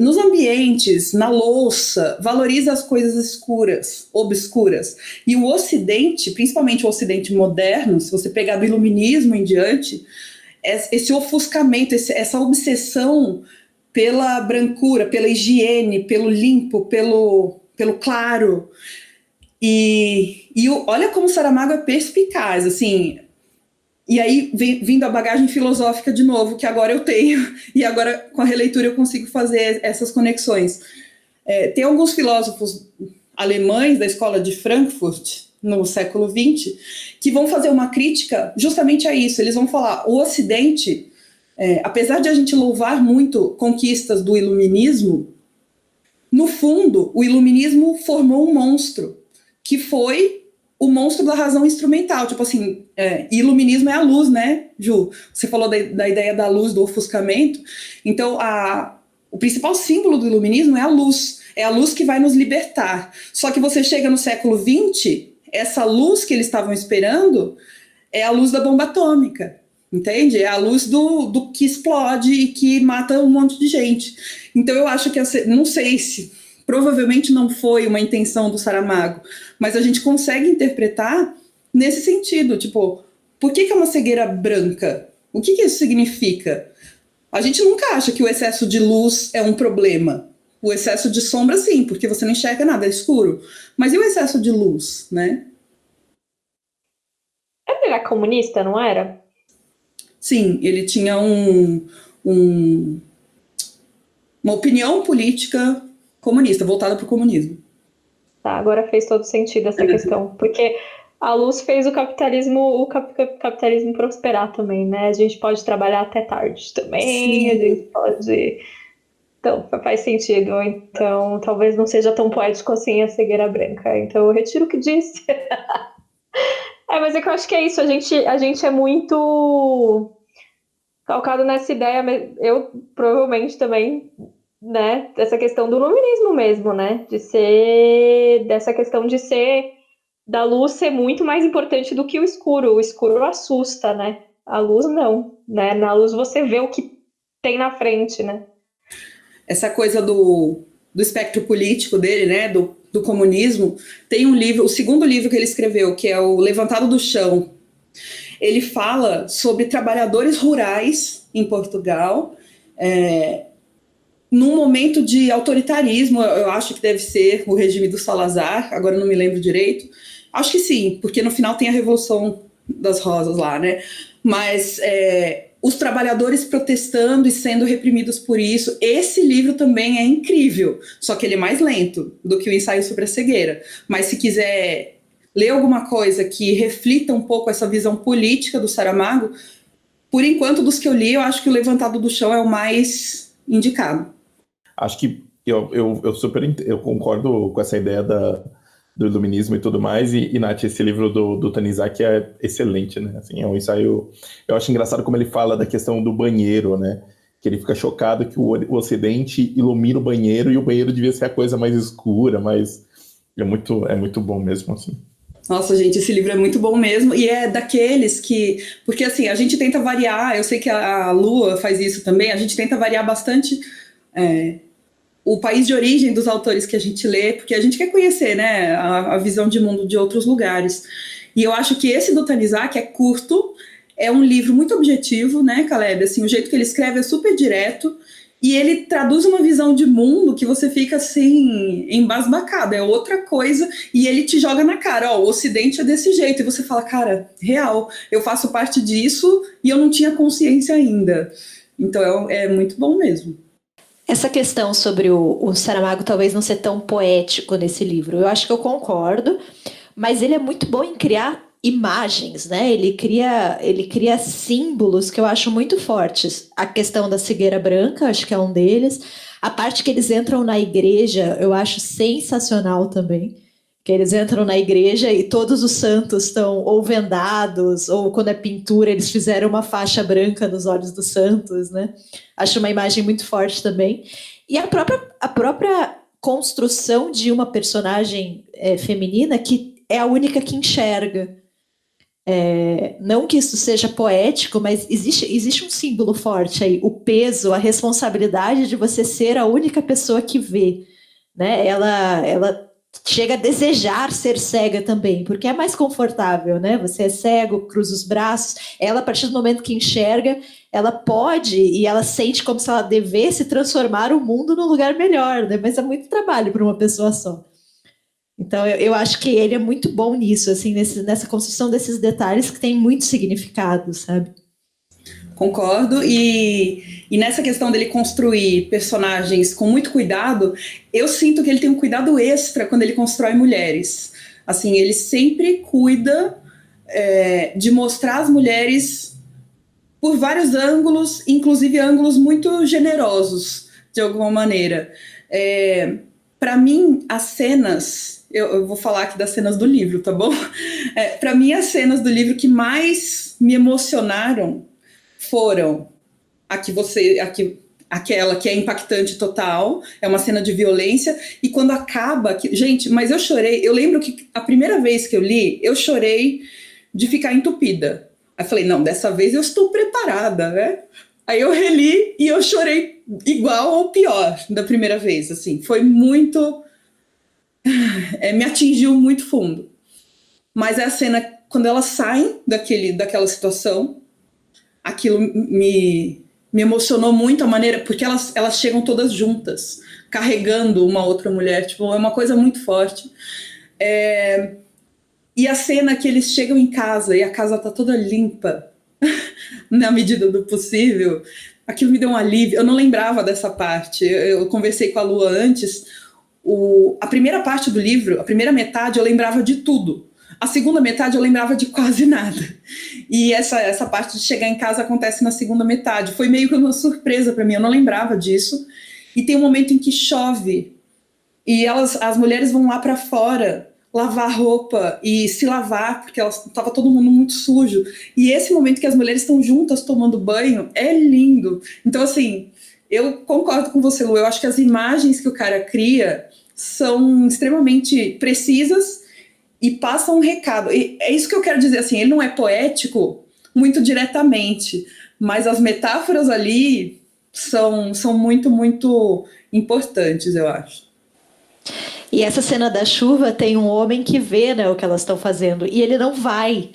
nos ambientes, na louça, valoriza as coisas escuras, obscuras. E o Ocidente, principalmente o Ocidente moderno, se você pegar do Iluminismo em diante, esse ofuscamento, essa obsessão pela brancura, pela higiene, pelo limpo, pelo claro. Olha como Saramago é perspicaz, assim. E aí, vindo a bagagem filosófica de novo, que agora eu tenho, e agora com a releitura eu consigo fazer essas conexões. Tem alguns filósofos alemães da escola de Frankfurt, no século XX, que vão fazer uma crítica justamente a isso. Eles vão falar, o Ocidente, apesar de a gente louvar muito conquistas do Iluminismo, no fundo, o Iluminismo formou um monstro, que foi o monstro da razão instrumental, tipo assim, iluminismo é a luz, né, Ju? Você falou da ideia da luz, do ofuscamento. Então, o principal símbolo do iluminismo é a luz que vai nos libertar. Só que você chega no século XX, essa luz que eles estavam esperando é a luz da bomba atômica, entende? É a luz do que explode e que mata um monte de gente. Então, eu acho que, não sei se... Provavelmente não foi uma intenção do Saramago, mas a gente consegue interpretar nesse sentido, tipo, por que é uma cegueira branca? O que isso significa? A gente nunca acha que o excesso de luz é um problema. O excesso de sombra, sim, porque você não enxerga nada, é escuro. Mas e o excesso de luz, né? Ele era comunista, não era? Sim, ele tinha uma opinião política comunista, voltada para o comunismo. Tá, agora fez todo sentido essa questão, porque a luz fez o capitalismo prosperar também, né? A gente pode trabalhar até tarde também, Sim. a gente pode... Então, faz sentido. Então, talvez não seja tão poético assim a cegueira branca. Então, eu retiro o que disse. Mas é que eu acho que é isso, a gente é muito calcado nessa ideia, eu provavelmente também, né, dessa questão do iluminismo mesmo, né, dessa questão de ser, da luz ser muito mais importante do que o escuro assusta, né, a luz não, né, na luz você vê o que tem na frente, né. Essa coisa do espectro político dele, né, do comunismo, tem um livro, o segundo livro que ele escreveu, que é o Levantado do Chão. Ele fala sobre trabalhadores rurais em Portugal, num momento de autoritarismo, eu acho que deve ser o regime do Salazar, agora não me lembro direito. Acho que sim, porque no final tem a Revolução das Rosas lá, né? Mas os trabalhadores protestando e sendo reprimidos por isso. Esse livro também é incrível, só que ele é mais lento do que o Ensaio sobre a Cegueira. Mas se quiser ler alguma coisa que reflita um pouco essa visão política do Saramago, por enquanto, dos que eu li, eu acho que o Levantado do Chão é o mais indicado. Acho que eu concordo com essa ideia do iluminismo e tudo mais, e Nath, esse livro do Tanizaki é excelente, né? Assim, é um ensaio... Eu acho engraçado como ele fala da questão do banheiro, né? Que ele fica chocado que o Ocidente ilumina o banheiro e o banheiro devia ser a coisa mais escura, mas é muito bom mesmo, assim. Nossa, gente, esse livro é muito bom mesmo, e é daqueles que... Porque, assim, a gente tenta variar, eu sei que a Lua faz isso também, a gente tenta variar bastante o país de origem dos autores que a gente lê, porque a gente quer conhecer, né, a visão de mundo de outros lugares. E eu acho que esse do Tanizaki é curto, é um livro muito objetivo, né, Caleb? Assim, o jeito que ele escreve é super direto, e ele traduz uma visão de mundo que você fica, assim, embasbacado, é outra coisa, e ele te joga na cara, o Ocidente é desse jeito, e você fala, cara, real, eu faço parte disso e eu não tinha consciência ainda. Então é muito bom mesmo. Essa questão sobre o Saramago talvez não ser tão poético nesse livro, eu acho que eu concordo, mas ele é muito bom em criar imagens, né? Ele cria símbolos que eu acho muito fortes. A questão da cegueira branca, acho que é um deles. A parte que eles entram na igreja, eu acho sensacional também. Que eles entram na igreja e todos os santos estão ou vendados, ou quando é pintura, eles fizeram uma faixa branca nos olhos dos santos, né? Acho uma imagem muito forte também. E a própria construção de uma personagem feminina que é a única que enxerga. Não que isso seja poético, mas existe um símbolo forte aí, o peso, a responsabilidade de você ser a única pessoa que vê, né? Ela chega a desejar ser cega também, porque é mais confortável, né? Você é cego, cruza os braços, ela, a partir do momento que enxerga, ela pode e ela sente como se ela devesse transformar o mundo num lugar melhor, né? Mas é muito trabalho para uma pessoa só. Então, eu acho que ele é muito bom nisso, assim, nessa construção desses detalhes que tem muito significado, sabe? Concordo, e nessa questão dele construir personagens com muito cuidado, eu sinto que ele tem um cuidado extra quando ele constrói mulheres. Assim, ele sempre cuida de mostrar as mulheres por vários ângulos, inclusive ângulos muito generosos, de alguma maneira. Para mim, as cenas, eu vou falar aqui das cenas do livro, tá bom? Para mim, as cenas do livro que mais me emocionaram foram aquela que é impactante total, é uma cena de violência, e quando acaba, gente, mas eu chorei, eu lembro que a primeira vez que eu li, eu chorei de ficar entupida. Aí falei, não, dessa vez eu estou preparada, né? Aí eu reli e eu chorei igual ou pior da primeira vez, assim, foi muito... me atingiu muito fundo. Mas é a cena, quando elas saem daquela situação, aquilo me emocionou muito a maneira, porque elas chegam todas juntas, carregando uma outra mulher, tipo, é uma coisa muito forte. E a cena que eles chegam em casa e a casa tá toda limpa, na medida do possível, aquilo me deu um alívio. Eu não lembrava dessa parte, eu conversei com a Lua antes. A primeira parte do livro, a primeira metade, eu lembrava de tudo. A segunda metade eu lembrava de quase nada. E essa parte de chegar em casa acontece na segunda metade. Foi meio que uma surpresa para mim, eu não lembrava disso. E tem um momento em que chove e as mulheres vão lá para fora lavar roupa e se lavar, porque estava todo mundo muito sujo. E esse momento que as mulheres estão juntas tomando banho é lindo. Então, assim, eu concordo com você, Lu. Eu acho que as imagens que o cara cria são extremamente precisas e passam um recado. E é isso que eu quero dizer, assim, ele não é poético muito diretamente, mas as metáforas ali são muito, muito importantes, eu acho. E essa cena da chuva tem um homem que vê, né, o que elas estão fazendo, e ele não vai.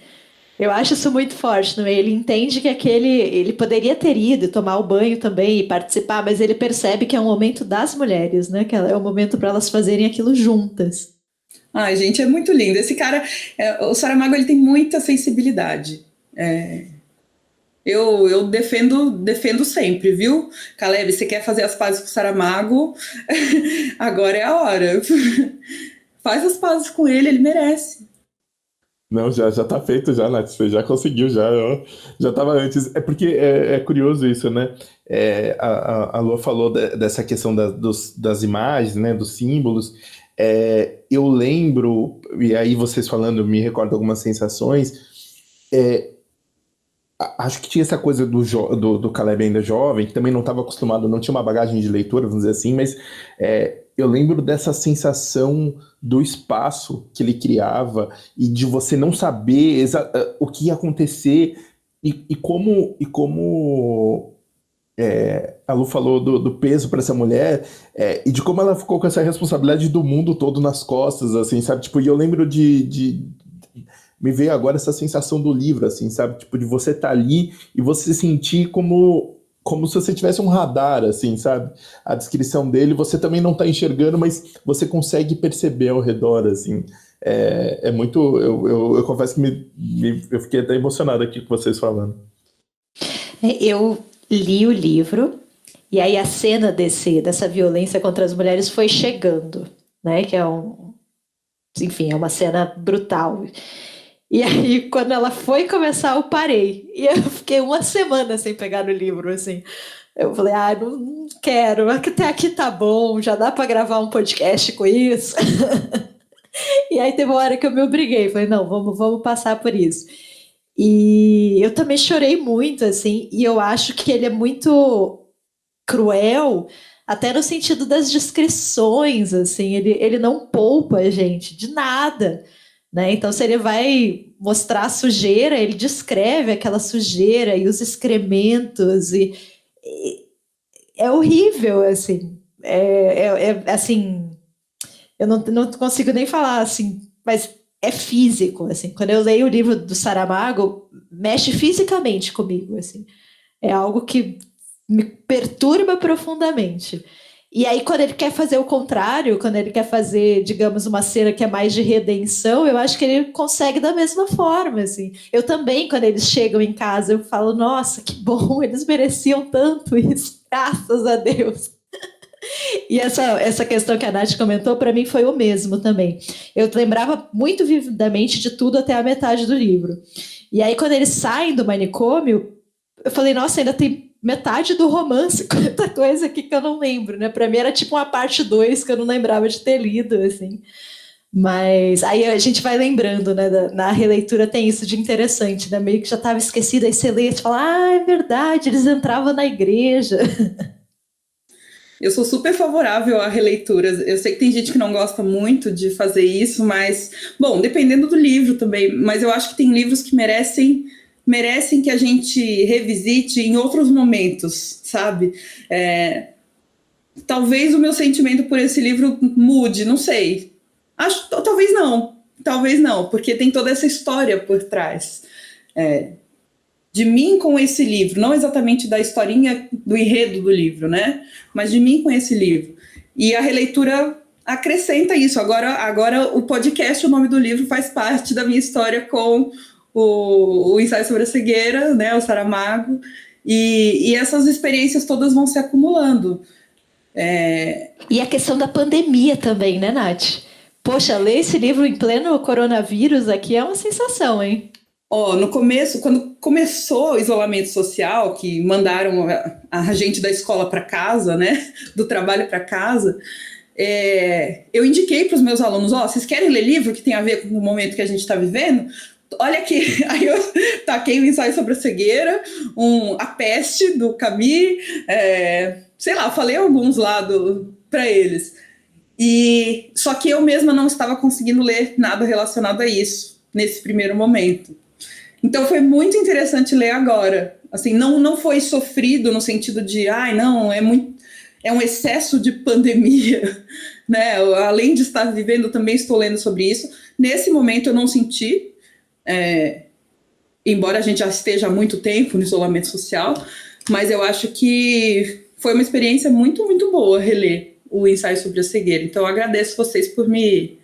Eu acho isso muito forte, não é? Ele entende que ele poderia ter ido e tomar o banho também e participar, mas ele percebe que é um momento das mulheres, né? Que é um momento para elas fazerem aquilo juntas. Ai, gente, é muito lindo. Esse cara, o Saramago, ele tem muita sensibilidade. Eu defendo sempre, viu? Caleb, você quer fazer as pazes com o Saramago? Agora é a hora. Faz as pazes com ele merece. Não, já tá feito já, Nath. Você já conseguiu, já tava antes. É porque é curioso isso, né? A Lua falou dessa questão das imagens, né? Dos símbolos. Eu lembro, e aí vocês falando, me recordo algumas sensações. Acho que tinha essa coisa do Caleb ainda jovem, que também não estava acostumado, não tinha uma bagagem de leitura, vamos dizer assim, mas eu lembro dessa sensação do espaço que ele criava e de você não saber o que ia acontecer e como a Lu falou do peso para essa mulher e de como ela ficou com essa responsabilidade do mundo todo nas costas, assim, sabe? Tipo, e eu lembro me veio agora essa sensação do livro, assim, sabe? Tipo, de você estar ali e você sentir como se você tivesse um radar, assim, sabe? A descrição dele, você também não está enxergando, mas você consegue perceber ao redor, assim. É muito... Eu confesso que eu fiquei até emocionado aqui com vocês falando. Eu li o livro e aí a cena dessa violência contra as mulheres foi chegando, né? Que enfim, é uma cena brutal. E aí, quando ela foi começar, eu parei. E eu fiquei uma semana sem pegar no livro, assim. Eu falei, não quero, até aqui tá bom, já dá para gravar um podcast com isso. E aí teve uma hora que eu me obriguei, falei, não, vamos passar por isso. E eu também chorei muito, assim, e eu acho que ele é muito cruel, até no sentido das descrições, assim, ele não poupa a gente de nada, né? Então, se ele vai mostrar a sujeira, ele descreve aquela sujeira e os excrementos, e é horrível, assim. Assim, eu não consigo nem falar, assim, mas é físico, assim. Quando eu leio o livro do Saramago, mexe fisicamente comigo, assim. É algo que me perturba profundamente. E aí, quando ele quer fazer o contrário, quando ele quer fazer, digamos, uma cena que é mais de redenção, eu acho que ele consegue da mesma forma, assim. Eu também, quando eles chegam em casa, eu falo, nossa, que bom, eles mereciam tanto isso, graças a Deus. E essa questão que a Nath comentou, para mim, foi o mesmo também. Eu lembrava muito vividamente de tudo até a metade do livro. E aí, quando eles saem do manicômio, eu falei, nossa, ainda tem metade do romance, quanta coisa aqui que eu não lembro, né? Para mim era tipo uma parte 2 que eu não lembrava de ter lido, assim. Mas aí a gente vai lembrando, né? Na releitura tem isso de interessante, né? Meio que já estava esquecido, aí você lê e fala, ah, é verdade, eles entravam na igreja. Eu sou super favorável a releituras. Eu sei que tem gente que não gosta muito de fazer isso, mas, bom, dependendo do livro também, mas eu acho que tem livros que merecem que a gente revisite em outros momentos, sabe? Talvez o meu sentimento por esse livro mude, não sei. Talvez não, porque tem toda essa história por trás. De mim com esse livro, não exatamente da historinha do enredo do livro, né? Mas de mim com esse livro. E a releitura acrescenta isso. Agora o podcast, o nome do livro, faz parte da minha história com o Ensaio sobre a Cegueira, né? O Saramago. E essas experiências todas vão se acumulando. E a questão da pandemia também, né, Nath? Poxa, ler esse livro em pleno coronavírus aqui é uma sensação, hein? No começo, quando começou o isolamento social, que mandaram a gente da escola para casa, né, do trabalho para casa, eu indiquei para os meus alunos, vocês querem ler livro que tem a ver com o momento que a gente está vivendo? Olha aqui, aí eu taquei o Ensaio sobre a Cegueira, A Peste, do Camus, sei lá, falei alguns lá para eles. Só que eu mesma não estava conseguindo ler nada relacionado a isso, nesse primeiro momento. Então foi muito interessante ler agora. Assim, não foi sofrido no sentido de, é um excesso de pandemia, né? Além de estar vivendo, também estou lendo sobre isso. Nesse momento eu não senti, embora a gente já esteja há muito tempo no isolamento social, mas eu acho que foi uma experiência muito, muito boa reler o Ensaio sobre a Cegueira. Então eu agradeço vocês por me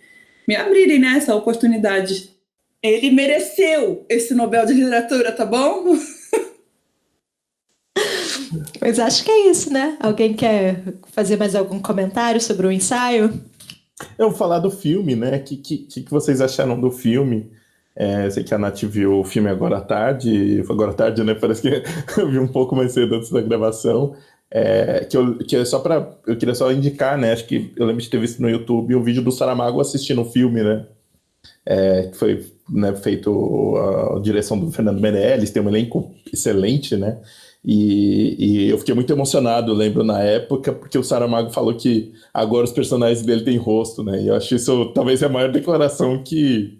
abrirem, né, essa oportunidade. Ele mereceu esse Nobel de Literatura, tá bom? Pois acho que é isso, né? Alguém quer fazer mais algum comentário sobre o ensaio? Eu vou falar do filme, né? O que vocês acharam do filme? Sei que a Nath viu o filme agora à tarde, né? Parece que eu vi um pouco mais cedo antes da gravação. Eu queria só indicar, né? Acho que eu lembro de ter visto no YouTube um vídeo do Saramago assistindo o filme, né? Que foi, né, feito a direção do Fernando Meirelles, tem um elenco excelente, né? E eu fiquei muito emocionado, lembro, na época, porque o Saramago falou que agora os personagens dele têm rosto, né? E eu acho isso talvez a maior declaração que,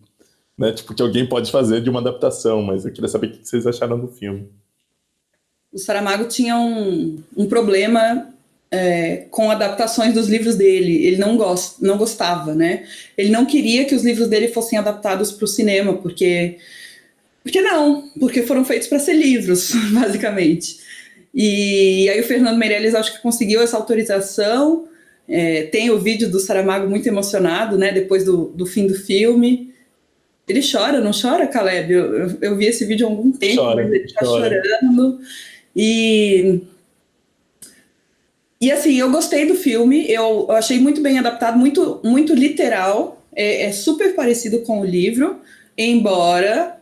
né, que alguém pode fazer de uma adaptação, mas eu queria saber o que vocês acharam do filme. O Saramago tinha um problema com adaptações dos livros dele. Ele não gostava, né? Ele não queria que os livros dele fossem adaptados para o cinema, porque foram feitos para ser livros, basicamente. E aí o Fernando Meirelles acho que conseguiu essa autorização. Tem o vídeo do Saramago muito emocionado, né? Depois do fim do filme. Ele chora, não chora, Caleb? Eu vi esse vídeo há algum tempo, mas ele está chorando. E assim, eu gostei do filme, eu achei muito bem adaptado, muito, muito literal, é super parecido com o livro, embora,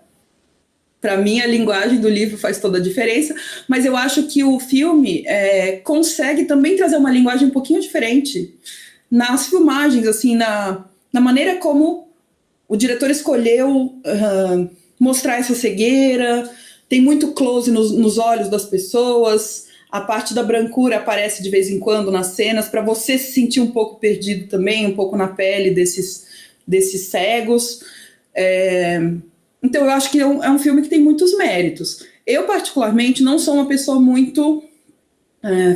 para mim, a linguagem do livro faz toda a diferença, mas eu acho que o filme consegue também trazer uma linguagem um pouquinho diferente nas filmagens, assim, na maneira como o diretor escolheu mostrar essa cegueira. Tem muito close nos olhos das pessoas, a parte da brancura aparece de vez em quando nas cenas, para você se sentir um pouco perdido também, um pouco na pele desses cegos. Então eu acho que é um filme que tem muitos méritos. Eu, particularmente, não sou uma pessoa muito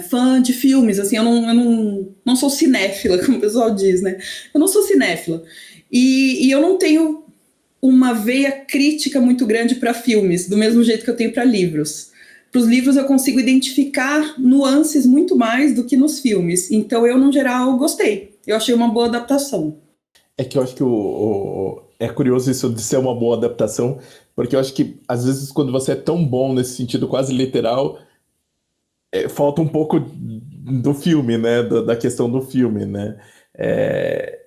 fã de filmes, assim, eu não sou cinéfila, como o pessoal diz, né? Eu não sou cinéfila. E eu não tenho uma veia crítica muito grande para filmes, do mesmo jeito que eu tenho para livros. Para os livros eu consigo identificar nuances muito mais do que nos filmes. Então eu, no geral, gostei. Eu achei uma boa adaptação. É que eu acho que é curioso isso de ser uma boa adaptação, porque eu acho que, às vezes, quando você é tão bom nesse sentido quase literal, falta um pouco do filme, né? Da questão do filme, né?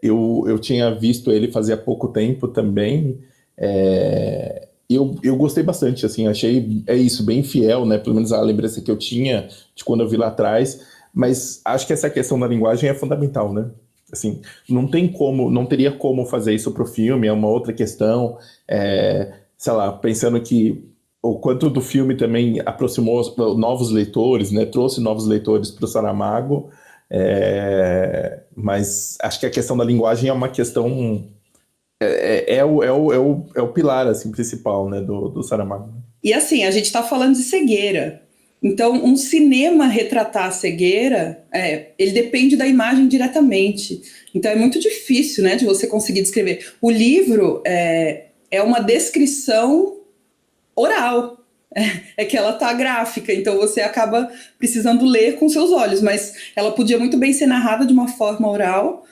Eu tinha visto ele fazia pouco tempo também. Eu gostei bastante, assim, achei isso, bem fiel, né? Pelo menos a lembrança que eu tinha de quando eu vi lá atrás. Mas acho que essa questão da linguagem é fundamental, né? Assim, não teria como fazer isso pro filme, é uma outra questão. Sei lá, pensando que o quanto do filme também aproximou novos leitores, né? Trouxe novos leitores para o Saramago. Mas acho que a questão da linguagem é uma questão. É o pilar assim, principal, né, do Saramago. E assim, a gente está falando de cegueira. Então, um cinema retratar a cegueira, ele depende da imagem diretamente. Então, é muito difícil, né, de você conseguir descrever. O livro é uma descrição oral. É que ela tá gráfica, então você acaba precisando ler com seus olhos, mas ela podia muito bem ser narrada de uma forma oral,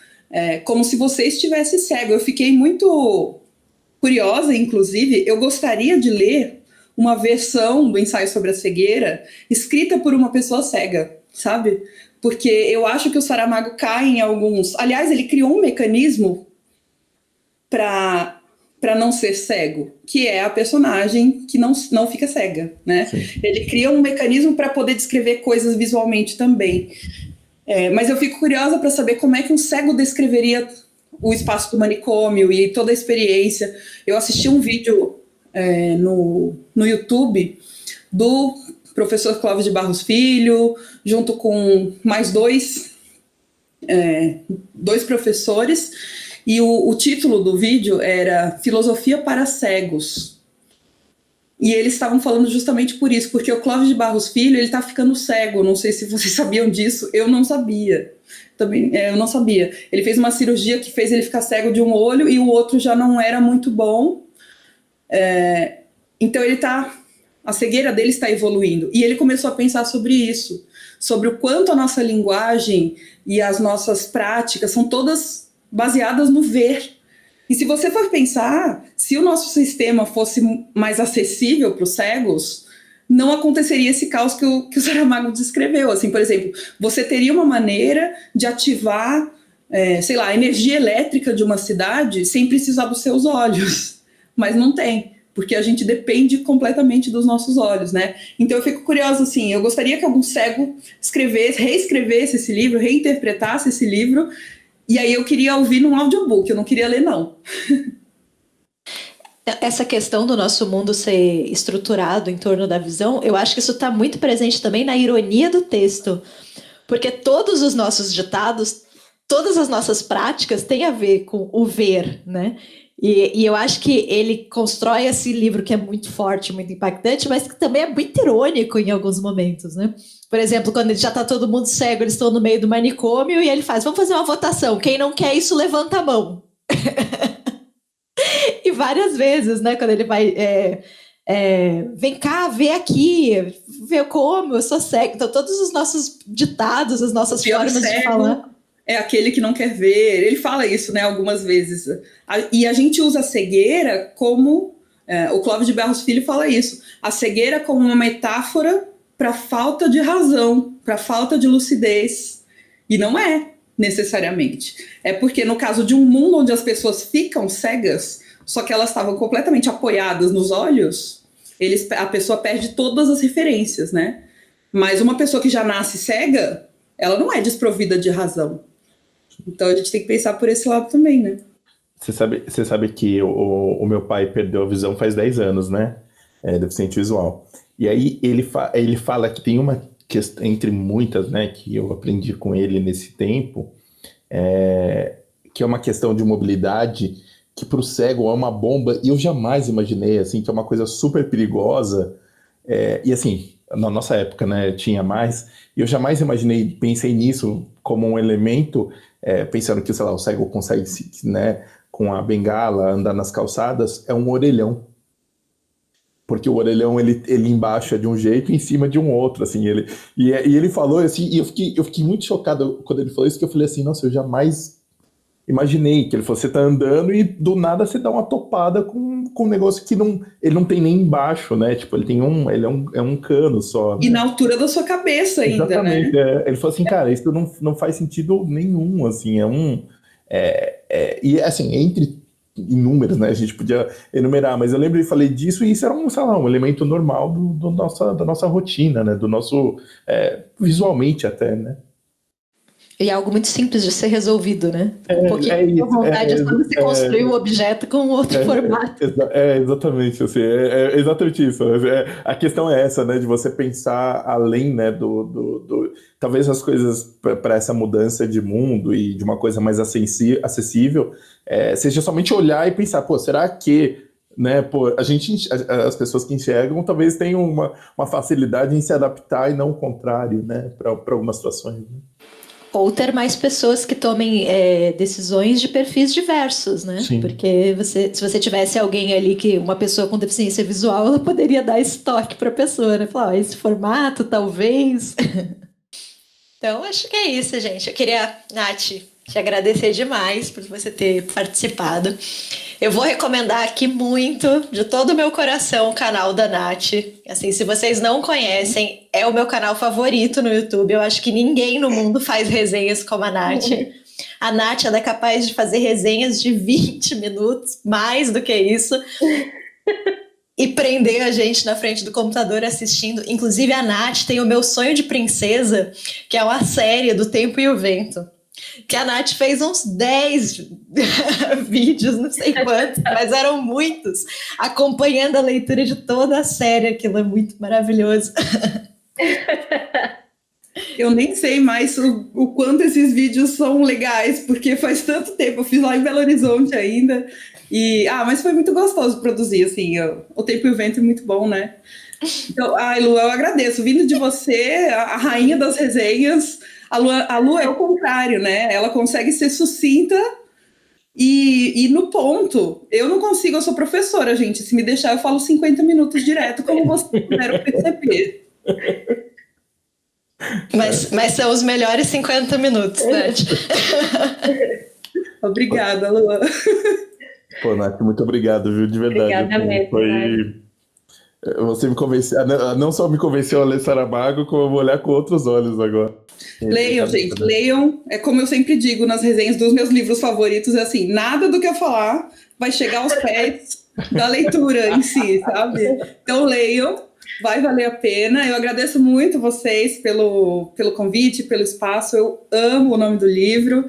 como se você estivesse cego. Eu fiquei muito curiosa, inclusive, eu gostaria de ler uma versão do ensaio sobre a cegueira escrita por uma pessoa cega, sabe? Porque eu acho que o Saramago cai em alguns... Aliás, ele criou um mecanismo para não ser cego, que é a personagem que não fica cega, né? Sim. Ele cria um mecanismo para poder descrever coisas visualmente também. Mas eu fico curiosa para saber como é que um cego descreveria o espaço do manicômio e toda a experiência. Eu assisti um vídeo no YouTube do professor Clóvis de Barros Filho, junto com mais dois professores, e o título do vídeo era Filosofia para Cegos. E eles estavam falando justamente por isso, porque o Clóvis de Barros Filho, ele está ficando cego. Não sei se vocês sabiam disso, eu não sabia. Também, eu não sabia. Ele fez uma cirurgia que fez ele ficar cego de um olho e o outro já não era muito bom. Então a cegueira dele está evoluindo. E ele começou a pensar sobre isso, sobre o quanto a nossa linguagem e as nossas práticas são todas baseadas no ver. E se você for pensar, se o nosso sistema fosse mais acessível para os cegos, não aconteceria esse caos que o Saramago descreveu. Assim, por exemplo, você teria uma maneira de ativar, sei lá, a energia elétrica de uma cidade sem precisar dos seus olhos. Mas não tem, porque a gente depende completamente dos nossos olhos, né? Então eu fico curiosa, assim, eu gostaria que algum cego reescrevesse esse livro, reinterpretasse esse livro. E aí eu queria ouvir num audiobook, eu não queria ler, não. Essa questão do nosso mundo ser estruturado em torno da visão, eu acho que isso está muito presente também na ironia do texto. Porque todos os nossos ditados, todas as nossas práticas têm a ver com o ver, né? E eu acho que ele constrói esse livro que é muito forte, muito impactante, mas que também é muito irônico em alguns momentos, né? Por exemplo, quando já está todo mundo cego, eles estão no meio do manicômio e ele faz, vamos fazer uma votação, quem não quer isso, levanta a mão. E várias vezes, né, quando ele vai, vem cá, vê aqui, vê como, eu sou cego. Então todos os nossos ditados, as nossas formas de falar... É aquele que não quer ver. Ele fala isso, né, algumas vezes. E a gente usa a cegueira como... o Clóvis de Barros Filho fala isso. A cegueira como uma metáfora para falta de razão, para falta de lucidez. E não é, necessariamente. É porque no caso de um mundo onde as pessoas ficam cegas, só que elas estavam completamente apoiadas nos olhos, a pessoa perde todas as referências, né? Mas uma pessoa que já nasce cega, ela não é desprovida de razão. Então a gente tem que pensar por esse lado também, né? Você sabe que o meu pai perdeu a visão faz 10 anos, né? Deficiente visual. E aí ele fala que tem uma questão, entre muitas, né, que eu aprendi com ele nesse tempo, que é uma questão de mobilidade que para o cego é uma bomba, e eu jamais imaginei, assim, que é uma coisa super perigosa, e assim, na nossa época, né, tinha mais, e eu jamais pensei nisso como um elemento, pensando que, sei lá, o cego consegue, né, com a bengala, andar nas calçadas, é um orelhão. Porque o orelhão, ele embaixo é de um jeito e em cima de um outro, assim, e ele falou, assim, e eu fiquei muito chocado quando ele falou isso, que eu falei assim, nossa, eu jamais imaginei que ele falou, você tá andando e do nada você dá uma topada com um negócio que ele não tem nem embaixo, né, tipo, ele é um cano só, E né? na altura da sua cabeça ainda, Exatamente, né? ele falou assim, cara, isso não faz sentido nenhum, assim, e assim, entre inúmeros, né, a gente podia enumerar, mas eu lembro e falei disso e isso era sei lá, um elemento normal da nossa rotina, né, do nosso, visualmente até, né. E é algo muito simples de ser resolvido, né? Com um pouquinho de vontade, é só você construir um objeto com outro formato. Exatamente, assim, exatamente isso. A questão é essa, né, de você pensar além, né, talvez as coisas para essa mudança de mundo e de uma coisa mais acessível, seja somente olhar e pensar, pô, será que, né, pô, as pessoas que enxergam talvez tenham uma facilidade em se adaptar e não o contrário, né, para algumas situações, né? Ou ter mais pessoas que tomem decisões de perfis diversos, né? Sim. Porque se você tivesse alguém ali uma pessoa com deficiência visual, ela poderia dar estoque para a pessoa, né? Falar, esse formato, talvez. Então, acho que é isso, gente. Eu queria, Nath, te agradecer demais por você ter participado. Eu vou recomendar aqui muito, de todo o meu coração, o canal da Nath. Assim, se vocês não conhecem, é o meu canal favorito no YouTube. Eu acho que ninguém no mundo faz resenhas como a Nath. A Nath, ela é capaz de fazer resenhas de 20 minutos, mais do que isso, e prender a gente na frente do computador assistindo. Inclusive, a Nath tem o Meu Sonho de Princesa, que é uma série do Tempo e o Vento, que a Nath fez uns 10 vídeos, não sei quantos, mas eram muitos, acompanhando a leitura de toda a série. Aquilo é muito maravilhoso. Eu nem sei mais o quanto esses vídeos são legais, porque faz tanto tempo, eu fiz lá em Belo Horizonte ainda, mas foi muito gostoso produzir, assim, o Tempo e o Vento é muito bom, né? Então, Lu, eu agradeço, vindo de você, a rainha das resenhas. A Lu é o contrário, né? Ela consegue ser sucinta e no ponto. Eu não consigo, eu sou professora, gente. Se me deixar, eu falo 50 minutos direto, como vocês puderam perceber. Mas são os melhores 50 minutos, Nath. Obrigada, Lu. Pô, Nath, muito obrigado, viu? De verdade. Obrigada mesmo, Você me convenceu, não só me convenceu a ler Saramago, como eu vou olhar com outros olhos agora. Leiam, gente, leiam. É como eu sempre digo nas resenhas dos meus livros favoritos, é assim, nada do que eu falar vai chegar aos pés da leitura em si, sabe? Então leiam, vai valer a pena. Eu agradeço muito vocês pelo convite, pelo espaço. Eu amo o nome do livro.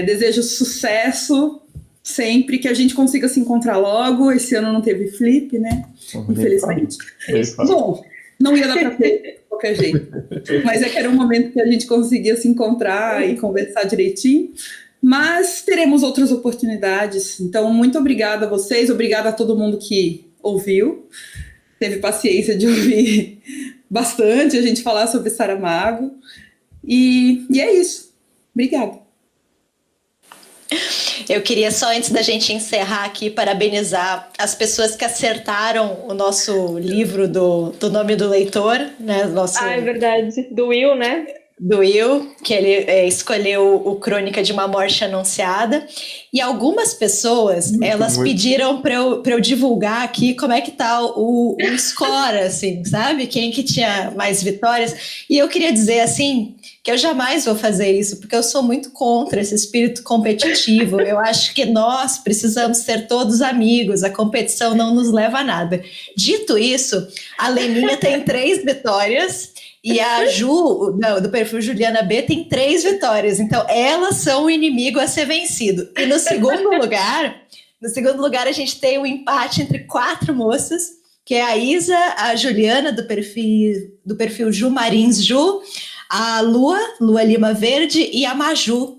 Desejo sucesso sempre, que a gente consiga se encontrar logo. Esse ano não teve flip, né? Infelizmente. Bom, não ia dar para ter de qualquer jeito. Mas que era um momento que a gente conseguia se encontrar e conversar direitinho. Mas teremos outras oportunidades. Então, muito obrigada a vocês, obrigada a todo mundo que ouviu, teve paciência de ouvir bastante a gente falar sobre Saramago. E é isso. Obrigada. Eu queria só, antes da gente encerrar aqui, parabenizar as pessoas que acertaram o nosso livro do nome do leitor, né? É verdade. Do Will, né? Do Will, que ele escolheu o Crônica de uma Morte Anunciada. E algumas pessoas, elas pediram para eu divulgar aqui como é que tá o score, assim, sabe? Quem que tinha mais vitórias. E eu queria dizer, assim, que eu jamais vou fazer isso, porque eu sou muito contra esse espírito competitivo. Eu acho que nós precisamos ser todos amigos, a competição não nos leva a nada. Dito isso, a Leninha tem 3 vitórias e a Ju, do perfil Juliana B, tem 3 vitórias. Então, elas são o inimigo a ser vencido. E no segundo lugar, a gente tem um empate entre 4 moças, que é a Isa, a Juliana, do perfil Ju Marins Ju, a Lua Lima Verde e a Maju,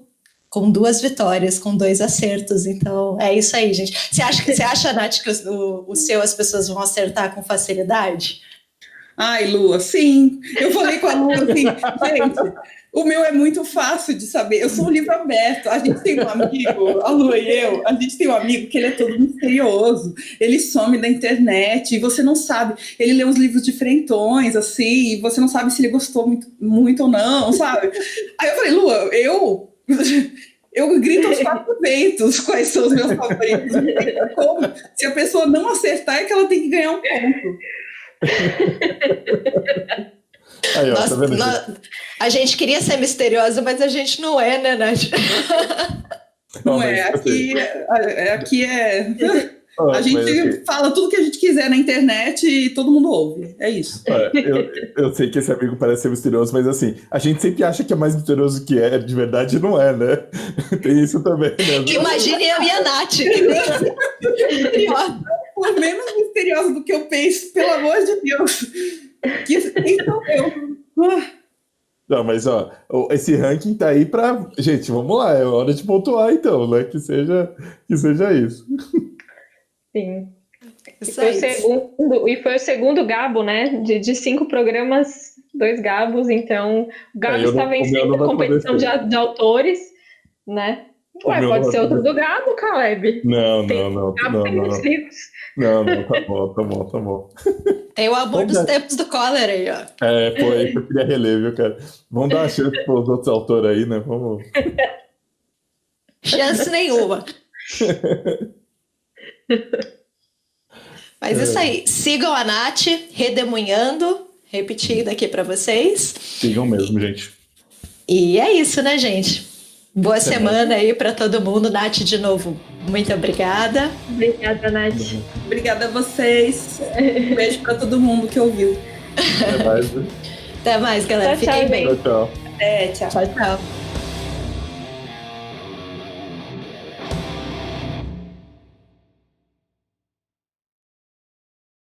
com 2 vitórias, com 2 acertos. Então, é isso aí, gente. Você acha, Nath, que o seu as pessoas vão acertar com facilidade? Ai, Lua, sim. Eu falei com a Lua assim, gente, o meu é muito fácil de saber. Eu sou um livro aberto. A gente tem um amigo, a Lua e eu, a gente tem um amigo que ele é todo misterioso. Ele some da internet e você não sabe. Ele lê uns livros diferentões, assim, e você não sabe se ele gostou muito, muito ou não, sabe? Aí eu falei, Lua, eu grito aos 4 ventos quais são os meus favoritos. Como? Se a pessoa não acertar, é que ela tem que ganhar um ponto. Aí, ó, tá vendo? A gente queria ser misteriosa, mas a gente não é, né, Nath? Não é, aqui é... A gente fala tudo que a gente quiser na internet e todo mundo ouve. É isso. Eu sei que esse amigo parece ser misterioso, mas assim, a gente sempre acha que é mais misterioso que é, de verdade não é, né? Tem isso também, né? Imagine eu e a Nath. Por menos misteriosa do que eu penso, pelo amor de Deus. Então eu... Não, mas ó, esse ranking tá aí pra... Gente, vamos lá, é hora de pontuar então, né? Que seja isso. Sim. Foi o segundo Gabo, né? De 5 programas, 2 Gabos. Então, o Gabo está vencendo a competição de autores, né? Ué, pode ser outro do Gabo, Caleb. Não. Não, tá bom. Tem o amor dos tempos do Collor aí, ó. Foi aí que eu queria reler, viu, cara? Vamos dar uma chance para os outros autores aí, né? Vamos. Chance nenhuma. Mas isso aí, sigam a Nath, redemunhando, repetindo aqui para vocês. Sigam mesmo, gente. E é isso, né, gente? Boa semana aí para todo mundo. Nath, de novo, muito obrigada. Obrigada, Nath. Obrigada a vocês. Um beijo para todo mundo que ouviu. Até mais. Até mais, galera. Tchau, Fiquem bem. Tchau. Tchau. Tchau.